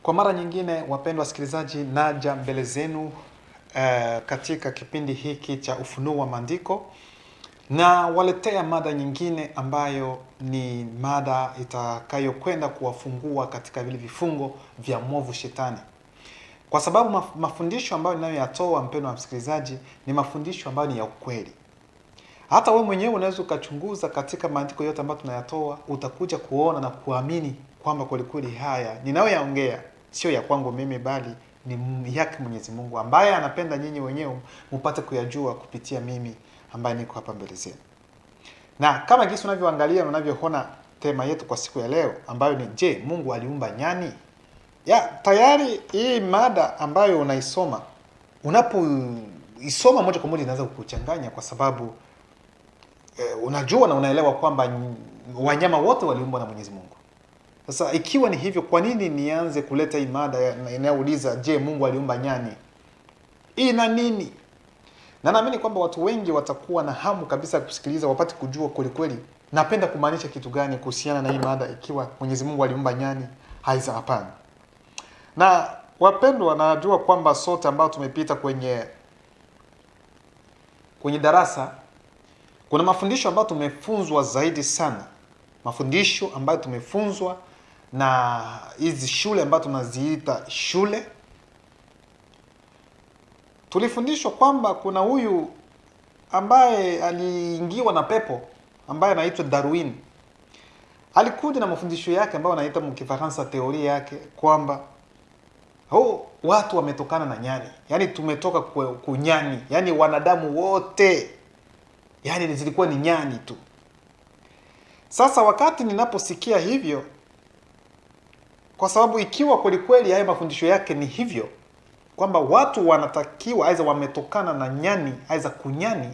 Kwa mara nyingine, wapendwa wasikilizaji, naja mbele zenu katika kipindi hiki cha Ufunuo wa Maandiko, na waletea mada nyingine ambayo ni mada itakayokwenda kuwafungua katika vile vifungo vya mwovu Shetani. Kwa sababu mafundisho ambayo ninayoyatoa, mpendwa msikilizaji, ni mafundisho ambayo ni ya ukweli. Hata wewe mwenyewe unaweza ukachunguza katika maandiko yote ambayo tunayatoa, utakuja kuona na kuamini kwamba kweli haya ninayoyaongea sio ya kwangu mimi, bali ni yake Mwenyezi Mungu ambaye anapenda nyinyi wenyewe mpate kuyajua kupitia mimi ambaye niko hapa mbele zenu. Na kama jinsi unavyoangalia na unavyoona tema yetu kwa siku ya leo ambayo ni je, Mungu aliumba nyani? Tayari hii mada ambayo unaisoma, unapoisoma moja kwa moja inaweza kukuchanganya, kwa sababu unajua na unaelewa kwamba wanyama wote waliumbwa na Mwenyezi Mungu. Sasa ikiwa ni hivyo, kwa nini nianze kuleta hii mada inayouliza je, Mungu aliumba nyani? Ina nini? Na naamini kwamba watu wengi watakuwa na hamu kabisa kusikiliza, wapate kujua kweli napenda kumaanisha kitu gani kuhusiana na hii mada, ikiwa Mwenyezi Mungu aliumba nyani. Haiza, hapana. Na wapendwa, najua kwamba sote ambao tumepita kwenye darasa, kuna mafundisho ambayo tumefunzwa zaidi sana. Mafundisho ambayo tumefunzwa na hizi shule ambazo tunaziita shule. Tulifundishwa kwamba kuna huyu ambaye aliingiwa na pepo ambaye anaitwa Darwin. Alikuja na mafundisho yake ambayo anaita mkifaransa teoria yake kwamba watu wametokana na nyani. Yaani tumetoka kunyani. Yaani wanadamu wote, yaani zilikuwa ni nyani tu. Sasa wakati ninaposikia hivyo, kwa sababu ikiwa kweli haya mafundisho yake ni hivyo, kwamba watu wanatakiwa aidha wametokana na nyani, aidha kunyani,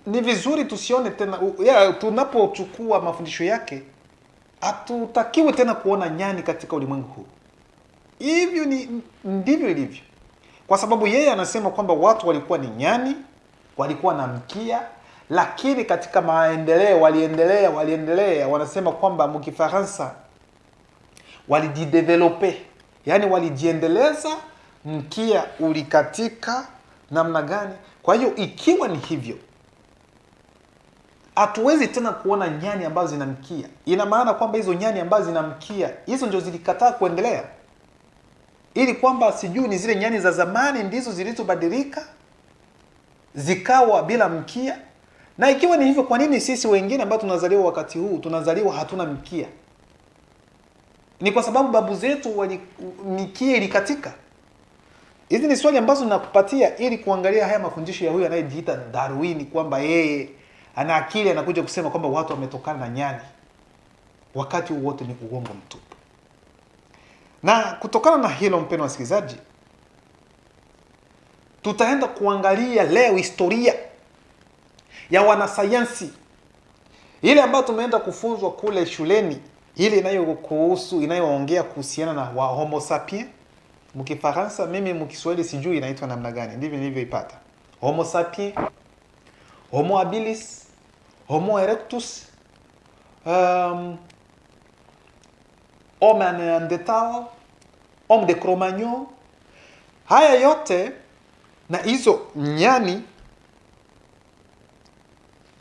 ni vizuri tusione tena, tunapochukua mafundisho yake, hatutakiwe tena kuona nyani katika ulimwengu huu. Hivyo ndivyo ilivyo. Kwa sababu yeye anasema kwamba watu walikuwa ni nyani, walikuwa na mkia, lakini katika maendeleo waliendelea, wanasema kwamba mkifaransa walijidevelope, yani walijiendeleza, mkia ulikatika namna gani. Kwa hiyo ikiwa ni hivyo, hatuwezi tena kuona nyani ambazo zina mkia. Ina maana kwamba hizo nyani ambazo zina mkia, hizo ndio zilikataa kuendelea, ili kwamba sijui ni zile nyani za zamani ndizo zilizobadilika zikawa bila mkia. Na ikiwa ni hivyo, kwa nini sisi wengine ambao tunazaliwa wakati huu tunazaliwa hatuna mkia? Ni kwa sababu babu zetu mikia ilikatika. Hizi ni swali ambazo ninakupatia ili kuangalia haya mafundisho ya huyu anayejiita Darwin, kwamba yeye ana akili, anakuja kusema kwamba watu wametokana na nyani, wakati wote ni uongo mtupu. Na kutokana na hilo, mpendwa wasikilizaji, tutaenda kuangalia leo historia ya wanasayansi ile ambayo tumeenda kufunzwa kule shuleni, ile inayoongea kuhusiana na wa Homo sapiens. Mkifaransa, mimi mkiswahili sijui inaitwa namna gani, ndivyo nilivyoipata. Homo sapiens, Homo habilis, Homo erectus, Homo neanderthal, Homo de Cro-Magnon. Haya yote na hizo nyani,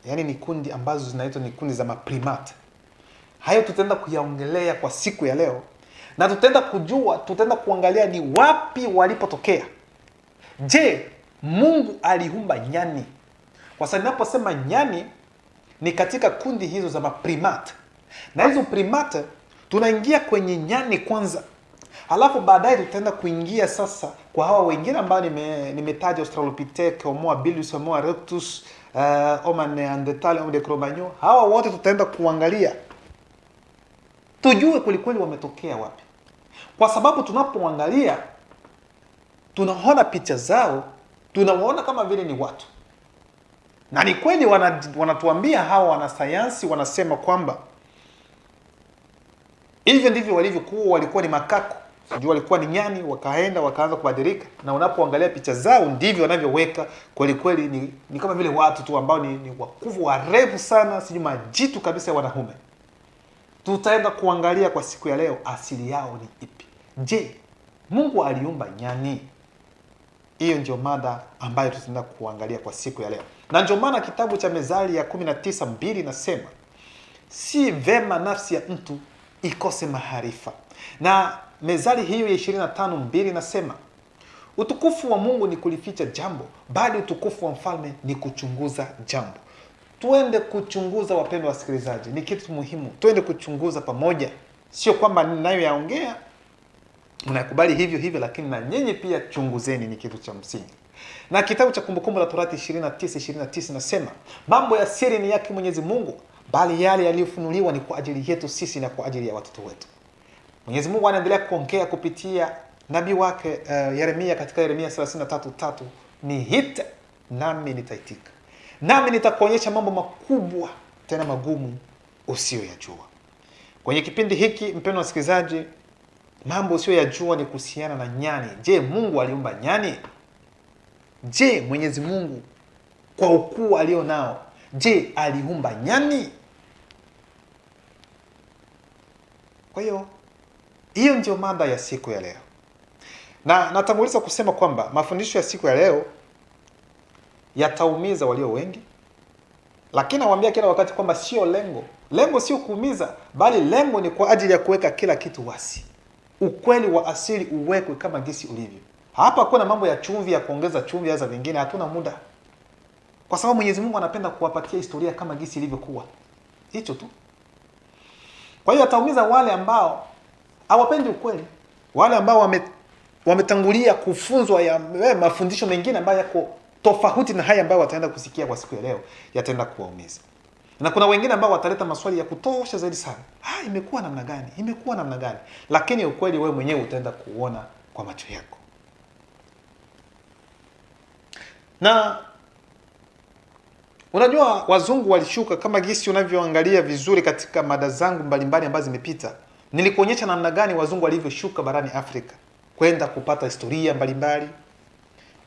yaani ni kundi ambazo zinaitwa ni kundi za maprimate. Hayo tutaenda kuyaongelea kwa siku ya leo, na tutaenda kuangalia ni wapi walipotokea. Je, Mungu aliumba nyani? Kwa sababu ninaposema nyani ni katika kundi hizo za maprimate. Na hizo primate tunaingia kwenye nyani kwanza. Halafu baadaye tutaenda kuingia sasa kwa hawa wengine ambao nimetaja: Australopithecus, Homo habilis, Homo erectus, Homo neanderthal, Homo de Cro-Magnon. Hawa wote tutaenda kuangalia, tujue kweli wametokea wapi. Kwa sababu tunapoangalia tunaona picha zao, tunawaona kama vile ni watu. Na ni kweli wanatuambia hawa wanasayansi, wanasema kwamba hivyo ndivyo walivyokuwa. Walikuwa ni makako, sijui walikuwa ni nyani, wakaanza kubadilika. Na unapoangalia picha zao ndivyo wanavyoweka kweli ni kama vile watu tu ambao ni wakufu, warefu sana, sijui majitu kabisa ya wanaume. tutaenda kuangalia kwa siku ya leo asili yao ni ipi. Je, Mungu aliumba nyani? Hiyo ndio mada ambayo tutaenda kuangalia kwa siku ya leo. Na ndio maana kitabu cha Mezali ya 19:2 nasema, si vema nafsi ya mtu ikose maarifa. Na Mezali hiyo ya 25:2 nasema, utukufu wa Mungu ni kulificha jambo, bali utukufu wa mfalme ni kuchunguza jambo. Tuende kuchunguza, wapendwa wasikilizaji, ni kitu muhimu. Tuende kuchunguza pamoja. Sio kwamba ninayoyaongea mnakubali hivyo hivyo, lakini na nyinyi pia chunguzeni, ni kitu cha msingi. Na kitabu cha Kumbukumbu la Torati 29:29 nasema, mambo ya siri ni yake Mwenyezi Mungu, bali yale yaliyofunuliwa ni kwa ajili yetu sisi na kwa ajili ya watoto wetu. Mwenyezi Mungu anaendelea kuongea kupitia nabii wake Yeremia katika Yeremia 33:3, niite nami nitaitika, nami nitakuonyesha mambo makubwa tena magumu usiyoyajua. Kwenye kipindi hiki, mpendwa msikilizaji, mambo usiyoyajua ni kuhusiana na nyani. Je, Mungu aliumba nyani? Je, Mwenyezi Mungu kwa ukuu alio nao, je, aliumba nyani? Kwa hiyo ndio mada ya siku ya leo. Na natanguliza kusema kwamba mafundisho ya siku ya leo yataumiza walio wengi, lakini nawaambia kila wakati kwamba sio lengo. Lengo sio kuumiza, bali lengo ni kwa ajili ya kuweka kila kitu wasi. Ukweli wa asili uwekwe kama gisi ulivyo. Hapa kuna mambo ya chumvi, ya kuongeza chumvi hasa vingine, hatuna muda. Kwa sababu Mwenyezi Mungu anapenda kuwapatia historia kama gisi ilivyokuwa. Hicho tu. Kwa hiyo ataumiza wale ambao hawapendi ukweli, wale ambao wametangulia kufunzwa ya mafundisho mengine ambayo yako tofauti na haya ambayo wataenda kusikia kwa siku ya leo, yataenda kuwaumiza. Na kuna wengine ambao wataleta maswali ya kutosha zaidi sana. Imekuwa namna gani? Imekuwa namna gani? Lakini ukweli wewe mwenyewe utaenda kuona kwa macho yako. Na unajua wazungu walishuka, kama gisi unavyoangalia vizuri katika mada zangu mbalimbali ambazo zimepita. Nilikuonyesha namna gani wazungu walivyoshuka barani Afrika kwenda kupata historia mbalimbali.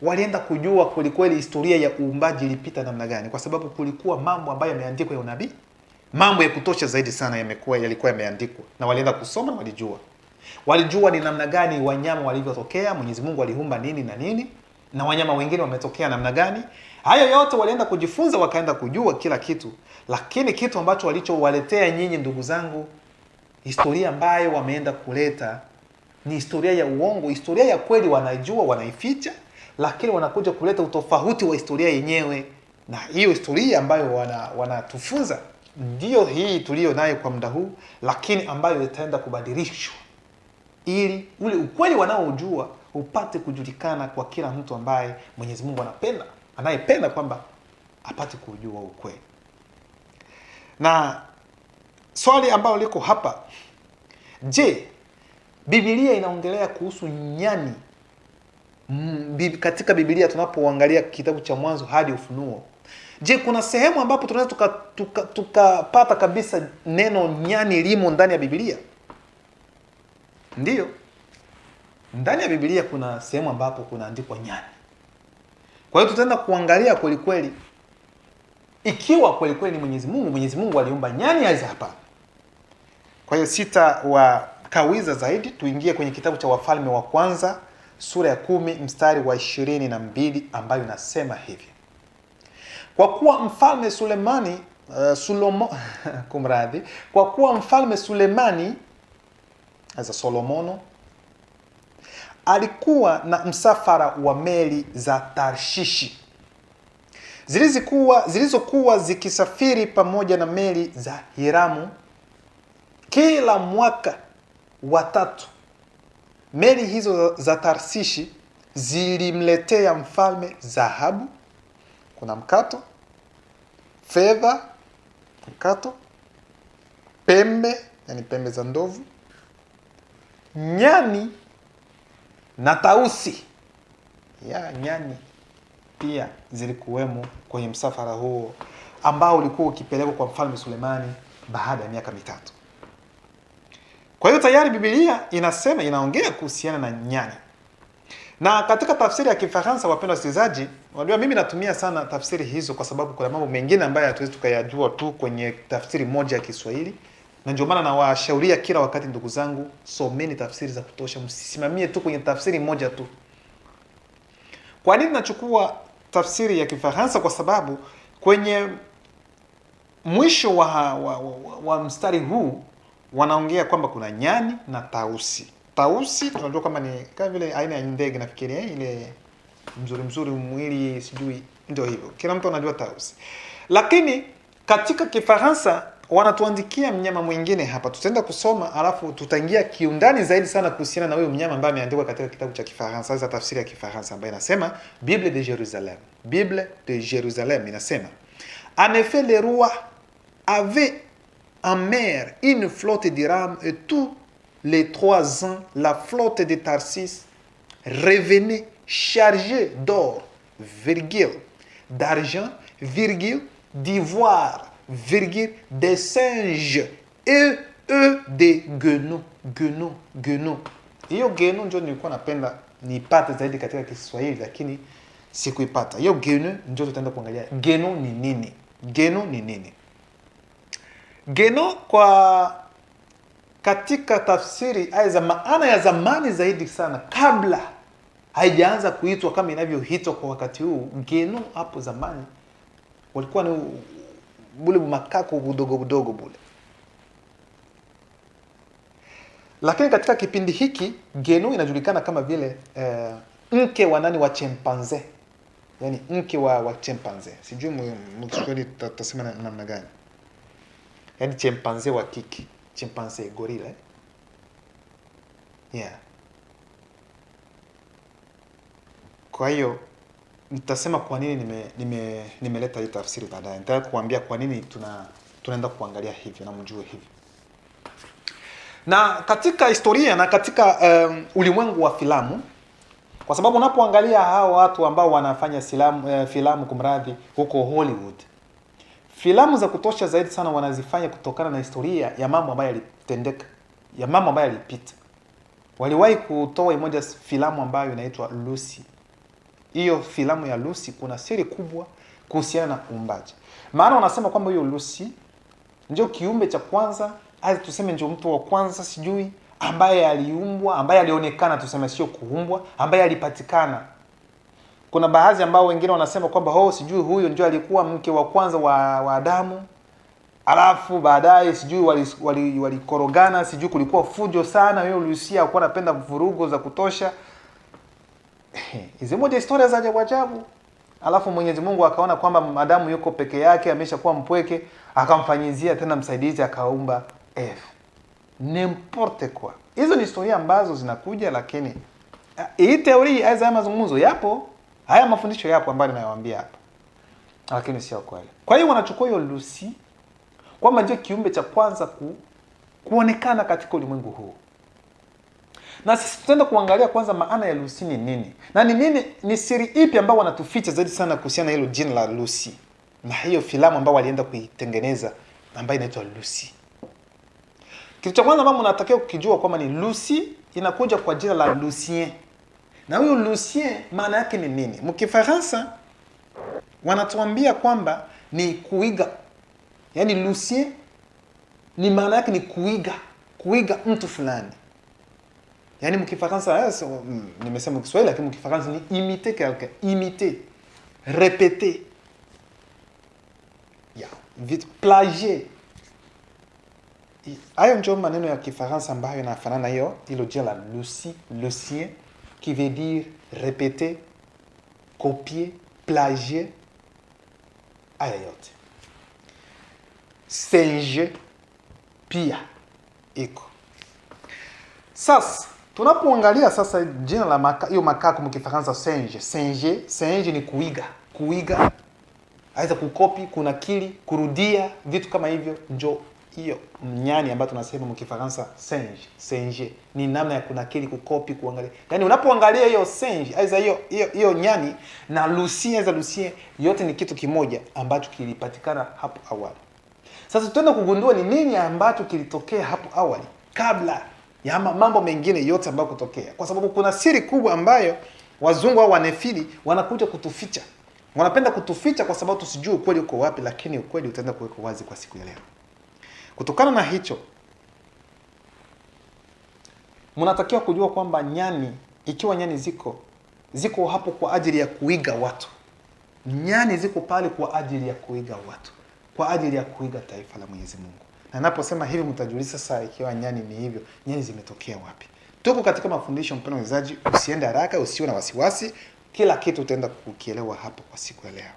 Walienda kujua kweli historia ya uumbaji ilipita namna gani, kwa sababu kulikuwa mambo ambayo yameandikwa ya unabii, mambo ya kutosha zaidi sana yalikuwa yameandikwa, na walienda kusoma, walijua ni namna gani wanyama walivyotokea, Mwenyezi Mungu aliumba nini na nini, na wanyama wengine wametokea namna gani. Hayo yote walienda kujifunza, wakaenda kujua kila kitu. Lakini kitu ambacho walichowaletea nyinyi ndugu zangu, historia ambayo wameenda kuleta ni historia ya uongo. Historia ya kweli wanajua, wanaificha, lakini wanakuja kuleta utofauti wa historia yenyewe. Na hiyo historia ambayo wanatufunza ndio hii tulio nayo kwa muda huu, lakini ambayo itaenda kubadilishwa ili ule ukweli wanaojua upate kujulikana kwa kila mtu ambaye Mwenyezi Mungu anayependa kwamba apate kujua ukweli. Na swali ambalo liko hapa, je, Biblia inaongelea kuhusu nyani? Katika Biblia tunapoangalia kitabu cha Mwanzo hadi Ufunuo, je, kuna sehemu ambapo tunaweza tukapata kabisa neno nyani limo ndani ya Biblia? Ndiyo. Ndani ya Biblia kuna sehemu ambapo kunaandikwa nyani. Kwa hiyo tutaenda kuangalia kweli kweli ikiwa kweli kweli ni Mwenyezi Mungu aliumba nyani au hapana. Kwa hiyo sitawakawiza zaidi, tuingie kwenye kitabu cha Wafalme wa Kwanza sura ya 10 mstari wa 22 ambayo inasema hivi: kwa kuwa mfalme Sulemani Solomono alikuwa na msafara wa meli za Tarshishi zilizokuwa zikisafiri pamoja na meli za Hiramu kila mwaka wa 3. Meli hizo za Tarshishi zilimletea mfalme dhahabu, kuna mkato, fedha, mkato, pembe, yani pembe za ndovu, nyani na tausi. Nyani pia zilikuwemo kwenye msafara huo ambao ulikuwa ukipelekwa kwa mfalme Sulemani baada ya miaka 3. Kwa hiyo tayari Biblia inaongea kuhusiana na nyani. Na katika tafsiri ya Kifaransa, wapendwa wasikilizaji, unajua mimi natumia sana tafsiri hizo kwa sababu kuna mambo mengine ambayo hatuwezi tukayajua tu kwenye tafsiri moja ya Kiswahili. Na ndio maana nawashauria kila wakati, ndugu zangu, someni tafsiri za kutosha, msisimamie tu kwenye tafsiri moja tu. Kwa nini nachukua tafsiri ya Kifaransa? Kwa sababu kwenye mwisho wa mstari huu wanaongea kwamba kuna nyani na tausi. Tausi tunajua kama ni kama vile aina ya ndege, nafikiri ile mzuri mwili, sijui, ndio hivyo. Kila mtu anajua tausi. Lakini katika Kifaransa wanatuandikia mnyama mwingine hapa. Tutaenda kusoma alafu tutaingia kiundani zaidi sana kuhusiana na huyo mnyama ambaye ameandikwa katika kitabu cha Kifaransa, za tafsiri ya Kifaransa ambayo inasema Bible de Jérusalem. Bible de Jérusalem inasema: En effet, les rois avaient en mer une flotte de rames et tous les 3 ans, la flotte de Tarsis revenait chargée d'or, d'argent, d'ivoire, des singes et des guenons. Hiyo guenon ndio nilikuwa napenda nipate zaidi katika Kiswahili, lakini sikuipata. Hiyo guenon ndio tutaenda kuangalia. Guenon ni nini? Guenon ni nini? Guenon kwa katika tafsiri za maana ya zamani zaidi sana, kabla haijaanza kuitwa kama inavyoitwa kwa wakati huu. Guenon hapo zamani walikuwa ni bule makako budogo bule. Lakini katika kipindi hiki Guenon inajulikana kama vile mke wa nani, wa chimpanzee. Yaani mke wa chimpanzee. Sijui mkiswahili tutasema namna gani. Yaani chimpanzee wa kike, chimpanzee gorilla. Yeah. Kwa hiyo nitasema kwa nini nimeleta hii tafsiri baadaye. Nitaka kuambia kwa nini tunaenda kuangalia hivyo na mjue hivyo. Na katika historia na katika ulimwengu wa filamu, kwa sababu unapoangalia hao watu ambao wanafanya filamu kumradhi huko Hollywood, filamu za kutosha zaidi sana wanazifanya kutokana na historia ya mambo ambayo yalitendeka, ya mambo ambayo yalipita. Waliwahi kutoa moja filamu ambayo inaitwa Lucy. Hiyo filamu ya Lucy kuna siri kubwa kuhusiana na uumbaji. Maana wanasema kwamba hiyo Lucy ndio kiumbe cha kwanza, hadi tuseme ndio mtu wa kwanza, sijui, ambaye aliumbwa, ambaye alionekana, tuseme sio kuumbwa, ambaye alipatikana. Kuna baadhi ambao wengine wanasema kwamba sijui huyo ndio alikuwa mke wa kwanza wa Adamu. Alafu baadaye sijui walikorogana, sijui kulikuwa fujo sana, hiyo Lucy alikuwa anapenda vurugo za kutosha. Hizi moja historia za ajabu. Alafu Mwenyezi Mungu akaona kwamba Adamu yuko peke yake, ameshakuwa mpweke, akamfanyizia tena msaidizi, akaumba Eve. N'importe quoi. Hizo ni historia ambazo zinakuja, lakini hii teoria haya mazungumzo yapo, haya mafundisho yapo ambayo ninayowaambia hapa. Lakini sio kweli. Kwa hiyo wanachukua hiyo Lucy kwamba ndio kiumbe cha kwanza kuonekana katika ulimwengu huu. Na sisi tutaenda kuangalia kwanza maana ya Lucy ni nini. Na ni siri ipi ambayo wanatuficha zaidi sana kuhusiana na hilo jina la Lucy. Na hiyo filamu ambayo walienda kuitengeneza ambayo inaitwa Lucy. Kitu cha kwanza ambao mnatakiwa kukijua kwamba ni Lucy inakuja kwa jina la Lucien. Na huyo Lucien maana yake ni nini? Mkifaransa wanatuambia kwamba ni kuiga. Yaani Lucien ni maana yake ni kuiga mtu fulani. Yaani mkifaransa nimesema Kiswahili, lakini mkifaransa ni imiter quelqu'un, imiter, répéter. Vite plagier. Hayo ndio maneno ya Kifaransa ambayo yanafanana hiyo hilo jina la Lucy, Lucien, qui veut dire répéter, copier, plagier. Haya yote. Singe pia iko. Sasa tunapoangalia sasa jina la hiyo makako mkifaransa singe ni kuiga, aidha kukopi, kunakili, kurudia, vitu kama hivyo. Ndio hiyo mnyani ambayo tunasema mkifaransa singe ni namna ya kunakili, kukopi, kuangalia. Yaani unapoangalia hiyo singe aidha hiyo nyani na Lucien yote ni kitu kimoja ambacho kilipatikana hapo awali. Sasa tutaenda kugundua ni nini ambacho kilitokea hapo awali kabla ya mambo mengine yote ambayo kutokea, kwa sababu kuna siri kubwa ambayo wazungu au wanefili wanakuja kutuficha. Wanapenda kutuficha kwa sababu tusijue ukweli uko wapi, lakini ukweli utaenda kuwekwa wazi kwa siku ya leo. Kutokana na hicho, mnatakiwa kujua kwamba nyani, ikiwa nyani ziko hapo kwa ajili ya kuiga watu. Nyani ziko pale kwa ajili ya kuiga watu, kwa ajili ya kuiga taifa la Mwenyezi Mungu. Na naposema hivi mtajiuliza sasa, ikiwa nyani ni hivyo, nyani zimetokea wapi? Tuko katika mafundisho, mpendwa mwezaji, usiende haraka, usiwe na wasiwasi, kila kitu utaenda kukielewa hapo kwa siku ya leo.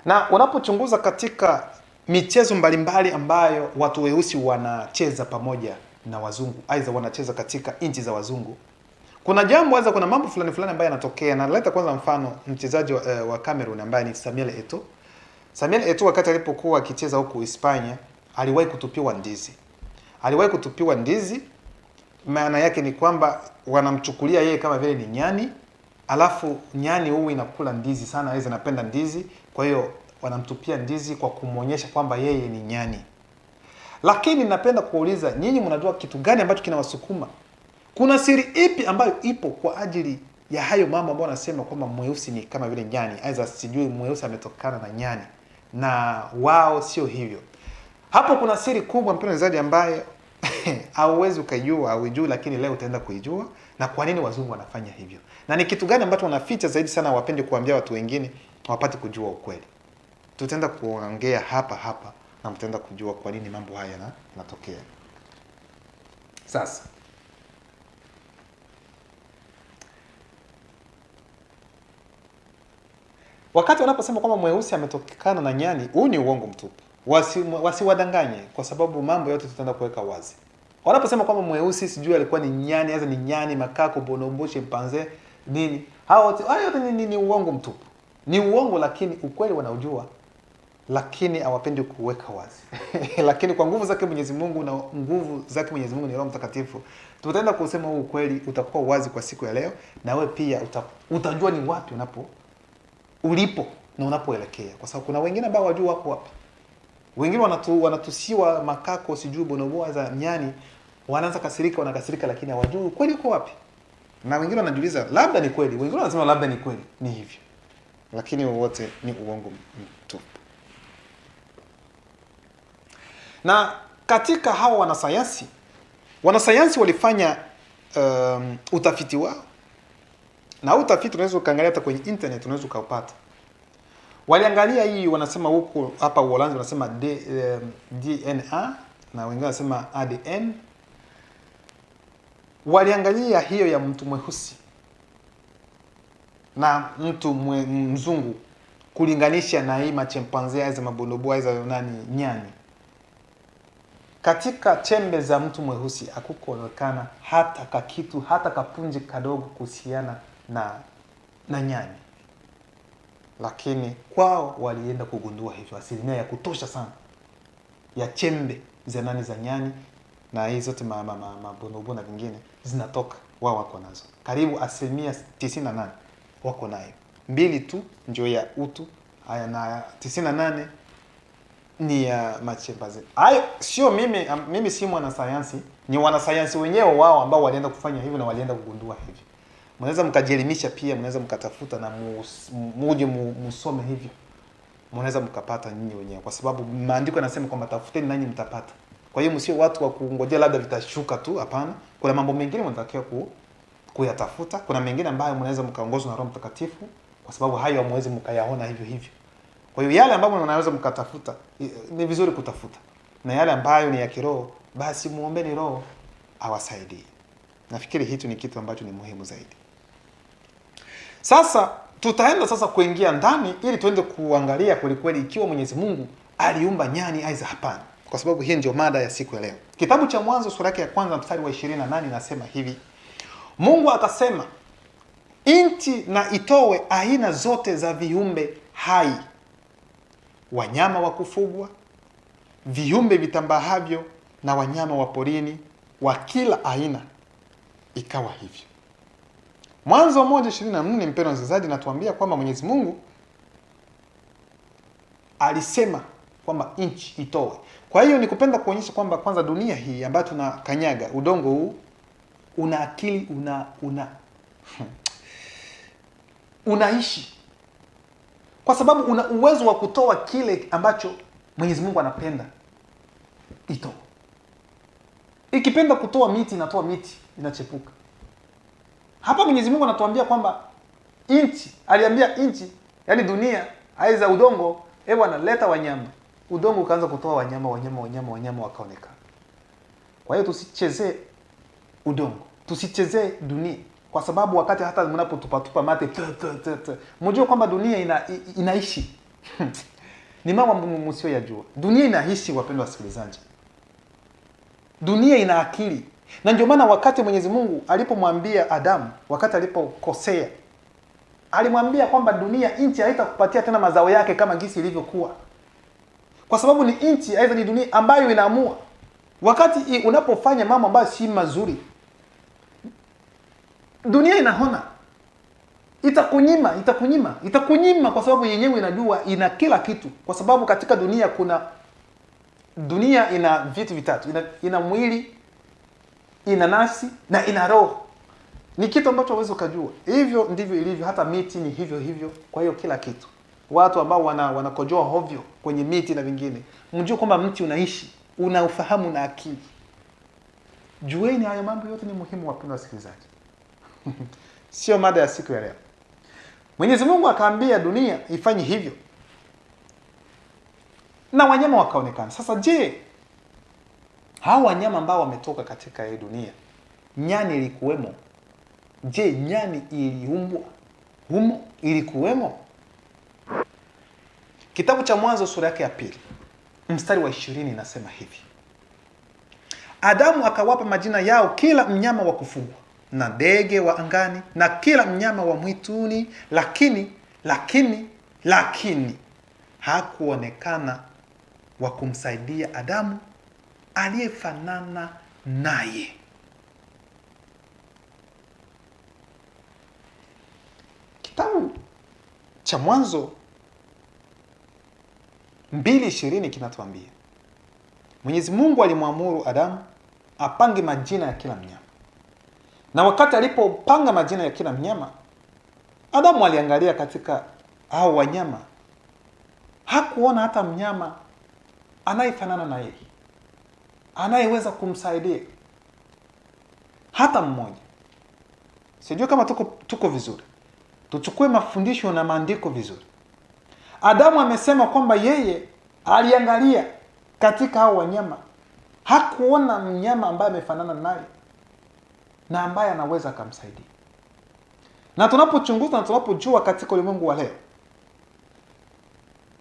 Na unapochunguza katika michezo mbalimbali ambayo watu weusi wanacheza pamoja na wazungu, aidha wanacheza katika nchi za wazungu, kuna jambo aidha kuna mambo fulani ambayo yanatokea. Na naleta kwanza mfano mchezaji wa Cameroon ambaye ni Samuel Eto'o. Samuel Eto'o wakati alipokuwa akicheza huko Hispania, aliwahi kutupiwa ndizi. Maana yake ni kwamba wanamchukulia yeye kama vile ni nyani, alafu nyani huyu inakula ndizi sana, yeye anapenda ndizi, kwa hiyo wanamtupia ndizi kwa kumuonyesha kwamba yeye ni nyani. Lakini napenda kuuliza nyinyi, mnajua kitu gani ambacho kinawasukuma? Kuna siri ipi ambayo ipo kwa ajili ya hayo mambo ambayo wanasema kwamba mweusi ni kama vile nyani, aidha sijui mweusi ametokana na nyani, na wao sio hivyo? Hapo kuna siri kubwa, mpendwa msikilizaji, ambaye hauwezi ukajua, hauijui, lakini leo utaenda kuijua, na kwa nini wazungu wanafanya hivyo, na ni kitu gani ambacho wanaficha zaidi sana, hawapende kuambia watu wengine wapate kujua ukweli. Tutaenda kuongea hapa na mtaenda kujua kwa nini mambo haya yanatokea. Sasa wakati wanaposema kwamba mweusi ametokana na nyani, huu ni uongo mtupu. Wasiwadanganye, kwa sababu mambo yote tutaenda kuweka wazi. Wanaposema kwamba mweusi sijui alikuwa ni nyani, hasa ni nyani, makako, bonobo, chimpanzee, nini, hao yote ni uongo mtupu. Ni uongo, lakini ukweli wanaujua, lakini hawapendi kuweka wazi. Lakini kwa nguvu zake Mwenyezi Mungu, na nguvu zake Mwenyezi Mungu ni Roho Mtakatifu, tutaenda kusema huu ukweli, utakuwa wazi kwa siku ya leo, na wewe pia utajua ni wapi ulipo na unapoelekea, kwa sababu kuna wengine ambao wajua wako wapi. Wengine wanatusiwa makako, sijui bonoboa za nyani, wanaanza wanakasirika, lakini hawajui kweli uko wapi. Na wengine wanajiuliza labda ni kweli, wengine wanasema labda ni kweli, ni hivyo, lakini wote ni uongo mtupu. Na katika hawa wanasayansi walifanya utafiti wao, na utafiti unaweza ukaangalia hata kwenye internet, unaweza ukaupata. Waliangalia hii, wanasema huko hapa Uholanzi wanasema DNA, na wengine wanasema ADN. Waliangalia hiyo ya mtu mweusi na mtu mzungu, kulinganisha na hii machimpanzee hizo, mabonobo hizo, nyani. Katika chembe za mtu mweusi hakukuonekana hata kakitu, hata kapunje kadogo kuhusiana na nyani. Lakini kwao walienda kugundua hivyo, asilimia ya kutosha sana ya chembe za nyani na hizo zote mabonobo na vingine zinatoka, wao wako nazo. Karibu asilimia 98 wako nayo. 2 tu ndio ya utu, haya na 98 ni ya machimpanzee. Hayo sio mimi si mwanasayansi, ni wanasayansi wenyewe wao ambao walienda kufanya hivyo na walienda kugundua hivyo. Mnaweza mkajielimisha pia, mnaweza mkatafuta na muje musome hivyo, mnaweza mkapata nyinyi wenyewe, kwa sababu maandiko yanasema kwamba tafuteni nanyi mtapata. Kwa hiyo msio watu wa kungojea labda vitashuka tu, hapana. Kuna mambo mengine mnatakiwa kuyatafuta. Kuna mengine ambayo mnaweza mkaongozwa na Roho Mtakatifu, kwa sababu hayo hamwezi mkayaona hivyo. Kwa hiyo yale ambayo mnaweza mkatafuta, ni vizuri kutafuta, na yale ambayo ni ya kiroho, basi muombeeni Roho awasaidie. Nafikiri hicho ni kitu ambacho ni muhimu zaidi. Sasa tutaenda kuingia ndani ili tuende kuangalia kweli ikiwa Mwenyezi Mungu aliumba nyani aidha hapana, kwa sababu hii ndio mada ya siku ya leo. Kitabu cha Mwanzo sura yake ya kwanza mstari wa 28 inasema hivi: Mungu akasema, nchi na itowe aina zote za viumbe hai, wanyama wa kufugwa, viumbe vitambahavyo na wanyama wa porini wa kila aina. Ikawa hivyo. Mwanzo 1:24, mpendwa msikilizaji, natuambia kwamba Mwenyezi Mungu alisema kwamba nchi itowe. Kwa hiyo nikupenda kuonyesha kwamba kwanza dunia hii ambayo tunakanyaga, udongo huu una akili, unaishi, kwa sababu una uwezo wa kutoa kile ambacho Mwenyezi Mungu anapenda itoe. Ikipenda kutoa miti inatoa miti, inachepuka. Hapa Mwenyezi Mungu anatuambia kwamba nchi, aliambia nchi, yani dunia, aiza udongo, analeta wanyama. Udongo ukaanza kutoa wanyama wakaonekana. Kwa hiyo tusichezee udongo, tusichezee dunia, kwa sababu wakati hata mnapotupatupa mate mjue kwamba dunia inaishi. Ni mama msio yajua. Dunia inaishi, wapendwa wasikilizaji. Dunia ina akili. Na ndio maana wakati Mwenyezi Mungu alipomwambia Adamu, wakati alipokosea, alimwambia kwamba dunia, nchi haitakupatia tena mazao yake kama gisi ilivyokuwa. Kwa sababu ni nchi, aidha ni dunia ambayo inaamua. Wakati unapofanya mambo ambayo si mazuri, dunia inaona. Itakunyima kwa sababu yenyewe inajua ina kila kitu. Kwa sababu katika dunia ina vitu vitatu. Ina mwili, ina nafsi na ina roho. Ni kitu ambacho huwezi ukajua. Hivyo ndivyo ilivyo, hata miti ni hivyo. Kwa hiyo kila kitu. Watu ambao wanakojoa hovyo kwenye miti na vingine, mjue kwamba mti unaishi, una ufahamu na akili. Jueni haya mambo yote ni muhimu, wapendwa wasikilizaji. Sio mada ya siku ya leo. Mwenyezi Mungu akaambia dunia ifanye hivyo, na wanyama wakaonekana. Sasa je, hao wanyama ambao wametoka katika hii dunia, nyani ilikuwemo? Je, nyani iliumbwa humo? Ilikuwemo? Kitabu cha Mwanzo sura yake ya 2 mstari wa 20 inasema hivi: Adamu akawapa majina yao kila mnyama wa kufugwa na ndege wa angani na kila mnyama wa mwituni, lakini hakuonekana wa kumsaidia Adamu aliyefanana naye. Kitabu cha Mwanzo 2:20 kinatuambia Mwenyezi Mungu alimwamuru Adamu apange majina ya kila mnyama. Na wakati alipopanga majina ya kila mnyama, Adamu aliangalia katika hao wanyama, hakuona hata mnyama anayefanana na yeye, anayeweza kumsaidia hata mmoja. Sijui kama tuko vizuri. Tuchukue mafundisho na maandiko vizuri. Adamu amesema kwamba yeye aliangalia katika hao wanyama, hakuona mnyama ambaye amefanana naye na ambaye anaweza kumsaidia. Na tunapochunguza na tunapojua katika ulimwengu wa leo,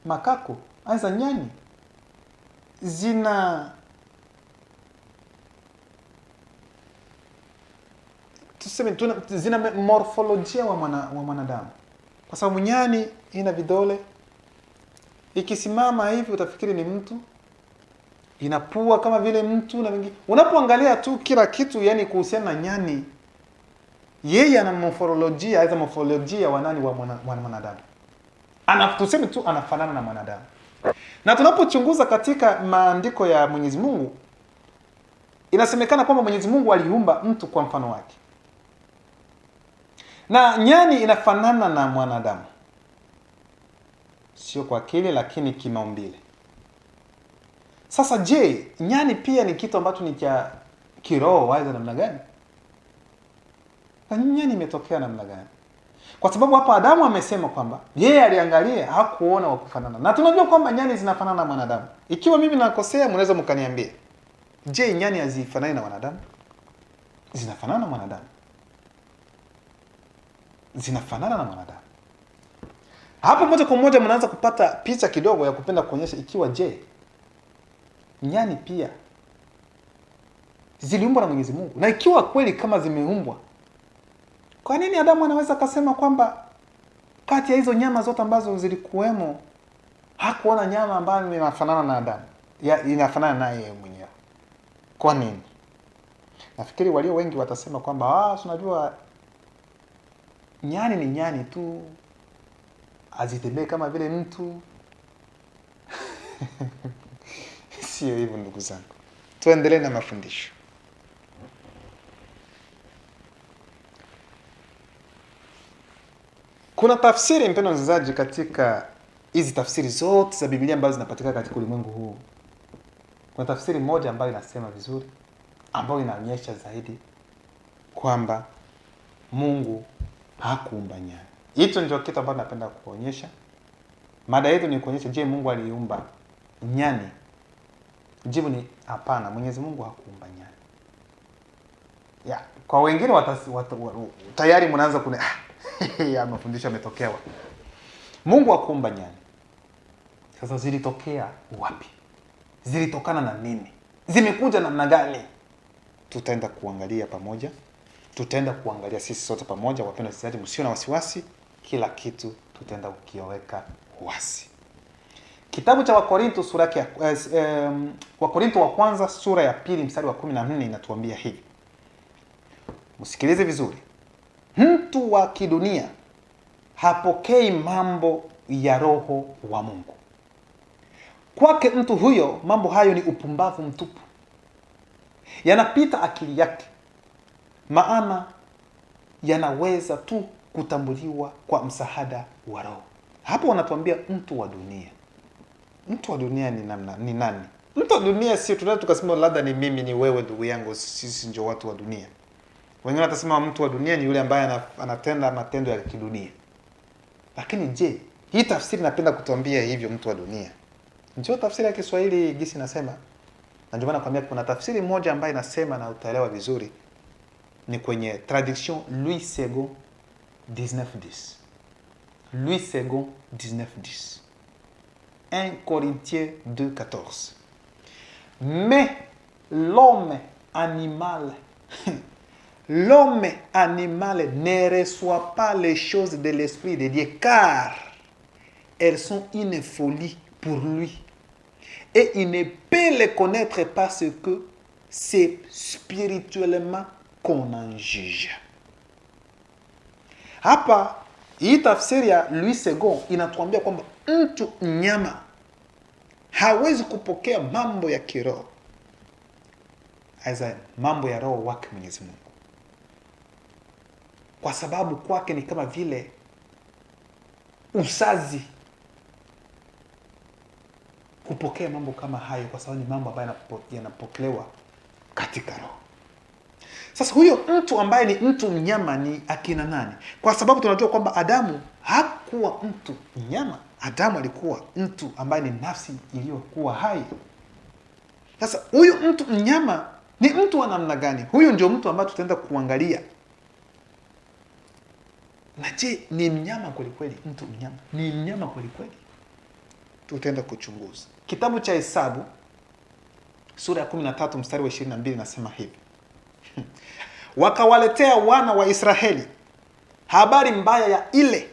makako, aidha nyani, zina morfolojia wa mwanadamu. Kwa sababu nyani ina vidole, ikisimama hivi utafikiri ni mtu, inapua kama vile mtu na vingine. Unapoangalia tu kila kitu yani kuhusiana na nyani, yeye ana morfolojia, aidha morfolojia wa nani, wa mwanadamu. Tuseme tu anafanana na mwanadamu. Na tunapochunguza katika maandiko ya Mwenyezi Mungu, inasemekana kwamba Mwenyezi Mungu aliumba mtu kwa mfano wake. Na nyani inafanana na mwanadamu, sio kwa akili lakini kimaumbile. Sasa je, nyani pia ni kitu ambacho ni cha kiroho waza namna gani? Na nyani imetokea namna gani? Kwa sababu hapa Adamu amesema kwamba yeye aliangalia hakuona wa kufanana. Na tunajua kwamba nyani zinafanana na mwanadamu. Ikiwa mimi nakosea, mnaweza mkaniambia. Je, nyani hazifanani na wanadamu? Zinafanana na mwanadamu. Zinafanana na mwanadamu. Hapo moja kwa moja mnaanza kupata picha kidogo ya kupenda kuonyesha ikiwa je, nyani pia ziliumbwa na Mwenyezi Mungu. Na ikiwa kweli kama zimeumbwa, kwa nini Adamu anaweza kusema kwamba kati ya hizo nyama zote ambazo zilikuwemo hakuona nyama ambayo inafanana na Adamu, inafanana na yeye mwenyewe? Kwa nini? Nafikiri walio wengi watasema kwamba tunajua nyani ni nyani tu, azitembee kama vile mtu. Sio hivyo ndugu zangu. Tuendelee na mafundisho. Kuna tafsiri, mpendwa msikilizaji, katika hizi tafsiri zote za Biblia ambazo zinapatikana katika ulimwengu huu, kuna tafsiri moja ambayo inasema vizuri, ambayo inaonyesha zaidi kwamba Mungu hakuumba nyani. Hicho ndio kitu ambacho napenda kuonyesha. Mada yetu ni kuonyesha, je, Mungu aliumba nyani? Jibu ni hapana, Mwenyezi Mungu hakuumba nyani. Ya, kwa wengine tayari mnaanza kuna ya mafundisho yametokea wapi? Mungu hakuumba nyani. Sasa zilitokea wapi? Zilitokana na nini? Zimekuja namna gani? Tutaenda kuangalia pamoja. Tutaenda kuangalia sisi sote pamoja, wapendwa wasikilizaji, msio na wasiwasi, kila kitu tutaenda kukiweka wazi. Kitabu cha Wakorintho Wakorintho wa kwanza sura ya 2 mstari wa 14 inatuambia hivi. Msikilize vizuri. Mtu wa kidunia hapokei mambo ya Roho wa Mungu. Kwake mtu huyo mambo hayo ni upumbavu mtupu, yanapita akili yake, maana yanaweza tu kutambuliwa kwa msaada wa Roho. Hapo wanatuambia mtu wa dunia. Mtu wa dunia ni nani? Mtu wa dunia sio tunaweza tukasema labda ni mimi, ni wewe, ndugu yangu, sisi ndio watu wa dunia. Wengine watasema mtu wa dunia ni yule ambaye anatenda matendo ya kidunia. Lakini je, hii tafsiri napenda kutuambia hivyo, mtu wa dunia? Ndio tafsiri ya Kiswahili gisi nasema. Na ndio maana nakwambia kuna tafsiri moja ambayo inasema na utaelewa vizuri, ni kwenye traduction Louis II 1910. Louis II 1910. 1 Corinthiens 2:14. Mais l'homme animal ne reçoit pas les choses de l'Esprit de Dieu, car elles sont une folie pour lui. Et il ne peut les connaître parce que c'est spirituellement qu'on en juge. Hapa hii tafsiri ya Louis II inatuambia kwamba mtu mnyama hawezi kupokea mambo ya kiroho, aiza mambo ya roho wake Mwenyezi Mungu, kwa sababu kwake ni kama vile usazi kupokea mambo kama hayo, kwa sababu ni mambo ambayo yanapokelewa katika roho. Sasa huyo mtu ambaye ni mtu mnyama ni akina nani? Kwa sababu tunajua kwamba Adamu hakuwa mtu mnyama. Adamu alikuwa mtu ambaye ni nafsi iliyokuwa hai. Sasa huyu mtu mnyama ni mtu wa namna gani? Huyu ndio mtu ambaye tutaenda kuangalia. Na je, ni mnyama kweli kweli? Mtu mnyama ni mnyama kweli kweli? Tutaenda kuchunguza. Kitabu cha Hesabu sura ya 13 mstari wa 22 nasema hivi. Wakawaletea wana wa Israeli habari mbaya ya ile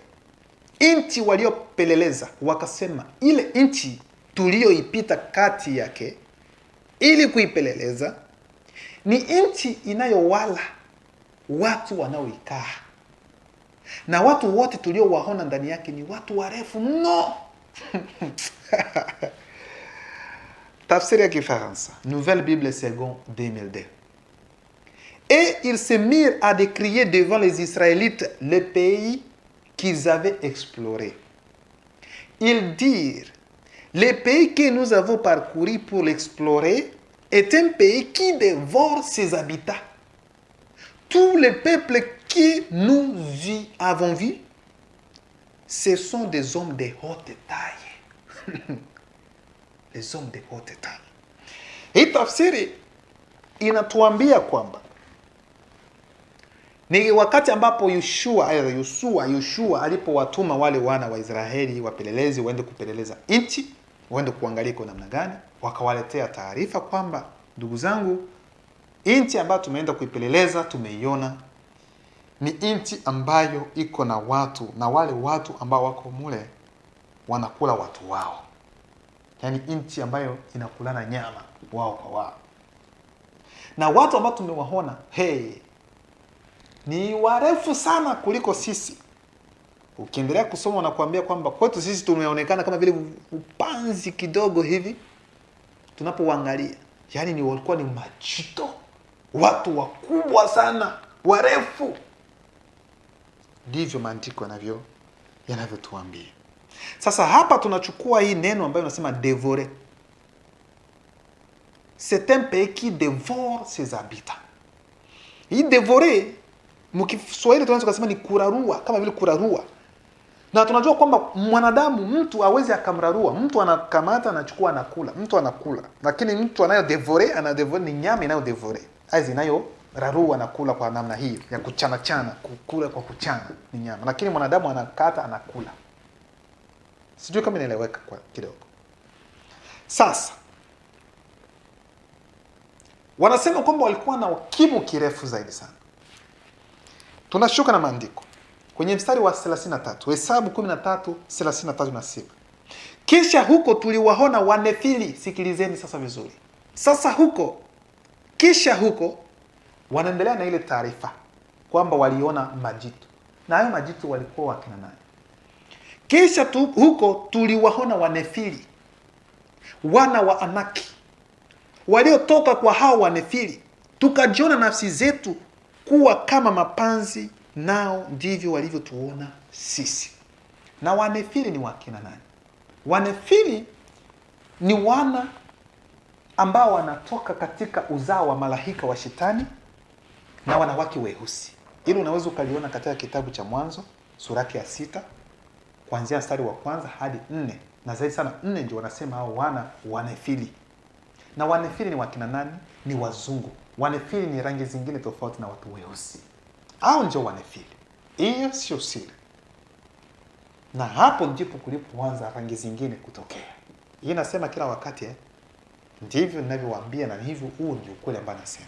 nchi waliopeleleza, wakasema, ile nchi tuliyoipita kati yake ili kuipeleleza ni nchi inayowala watu wanaoikaa, na watu wote tuliowaona ndani yake ni watu warefu mno. Tafsiri ya Kifaransa, Nouvelle Bible Second 2002. Et ils se mirent à décrier devant les Israélites le pays qu'ils avaient exploré. Ils dirent, le pays que nous avons parcouru pour l'explorer est un pays qui dévore ses habitants. Tous les peuples que nous y avons vus, ce sont des hommes de haute taille. Les hommes de haute taille. Hii tafsiri inatuambia kwamba ni wakati ambapo Yoshua alipowatuma wale wana wa Israeli wapelelezi waende kupeleleza nchi, waende kuangalia kwa namna gani, wakawaletea taarifa kwamba, ndugu zangu, nchi ambayo tumeenda kuipeleleza tumeiona ni nchi ambayo iko na watu, na wale watu ambao wako mule wanakula watu wao. Yaani nchi ambayo inakulana nyama wao kwa wao. Na watu ambao tumewaona, ni warefu sana kuliko sisi. Ukiendelea kusoma unakuambia kwamba kwetu sisi tumeonekana kama vile upanzi kidogo hivi tunapoangalia. Yaani ni walikuwa ni machito, watu wakubwa sana, warefu. Ndivyo maandiko yanavyotuambia. Sasa hapa tunachukua hii neno ambayo unasema dévorer. C'est un pays qui dévore ses habitants. Hii dévorer mkiswahili tunaweza kusema ni kurarua, kama vile kurarua. Na tunajua kwamba mwanadamu, mtu hawezi akamrarua. Mtu anakamata, anachukua, anakula. Mtu anakula. Lakini mtu anadevore ni nyama inayodevore. Aizi inayorarua na kula kwa namna hiyo ya kuchana chana, kukula kwa kuchana ni nyama. Lakini mwanadamu anakata, anakula. Sijui kama inaeleweka kwa kidogo. Sasa wanasema kwamba walikuwa na kimo kirefu zaidi sana. Tunashuka na maandiko kwenye mstari wa 33, Hesabu 13:33 nasema, kisha huko tuliwaona Wanefili. Sikilizeni sasa vizuri. Sasa huko, kisha huko, wanaendelea na ile taarifa kwamba waliona majitu. Na hayo majitu walikuwa wakina nani? Kisha huko tuliwaona Wanefili, wana wa Anaki, waliotoka kwa hao Wanefili, tukajiona nafsi zetu kuwa kama mapanzi, nao ndivyo walivyotuona sisi. Na Wanefili ni wakina nani? Wanefili ni wana ambao wanatoka katika uzao wa malaika wa Shetani na wanawake weusi. Hili unaweza ukaliona katika kitabu cha Mwanzo sura ya 6 kuanzia mstari wa 1 hadi 4, na zaidi sana 4 ndio wanasema hao wana Wanefili. Na Wanefili ni wakina nani? Ni wazungu. Wanefili ni rangi zingine tofauti na watu weusi. Hao ndio Wanefili. Hiyo sio siri. Na hapo ndipo kulipoanza rangi zingine kutokea. Hii nasema kila wakati ndivyo ninavyowaambia, na hivyo huu ndio ukweli ambao nasema.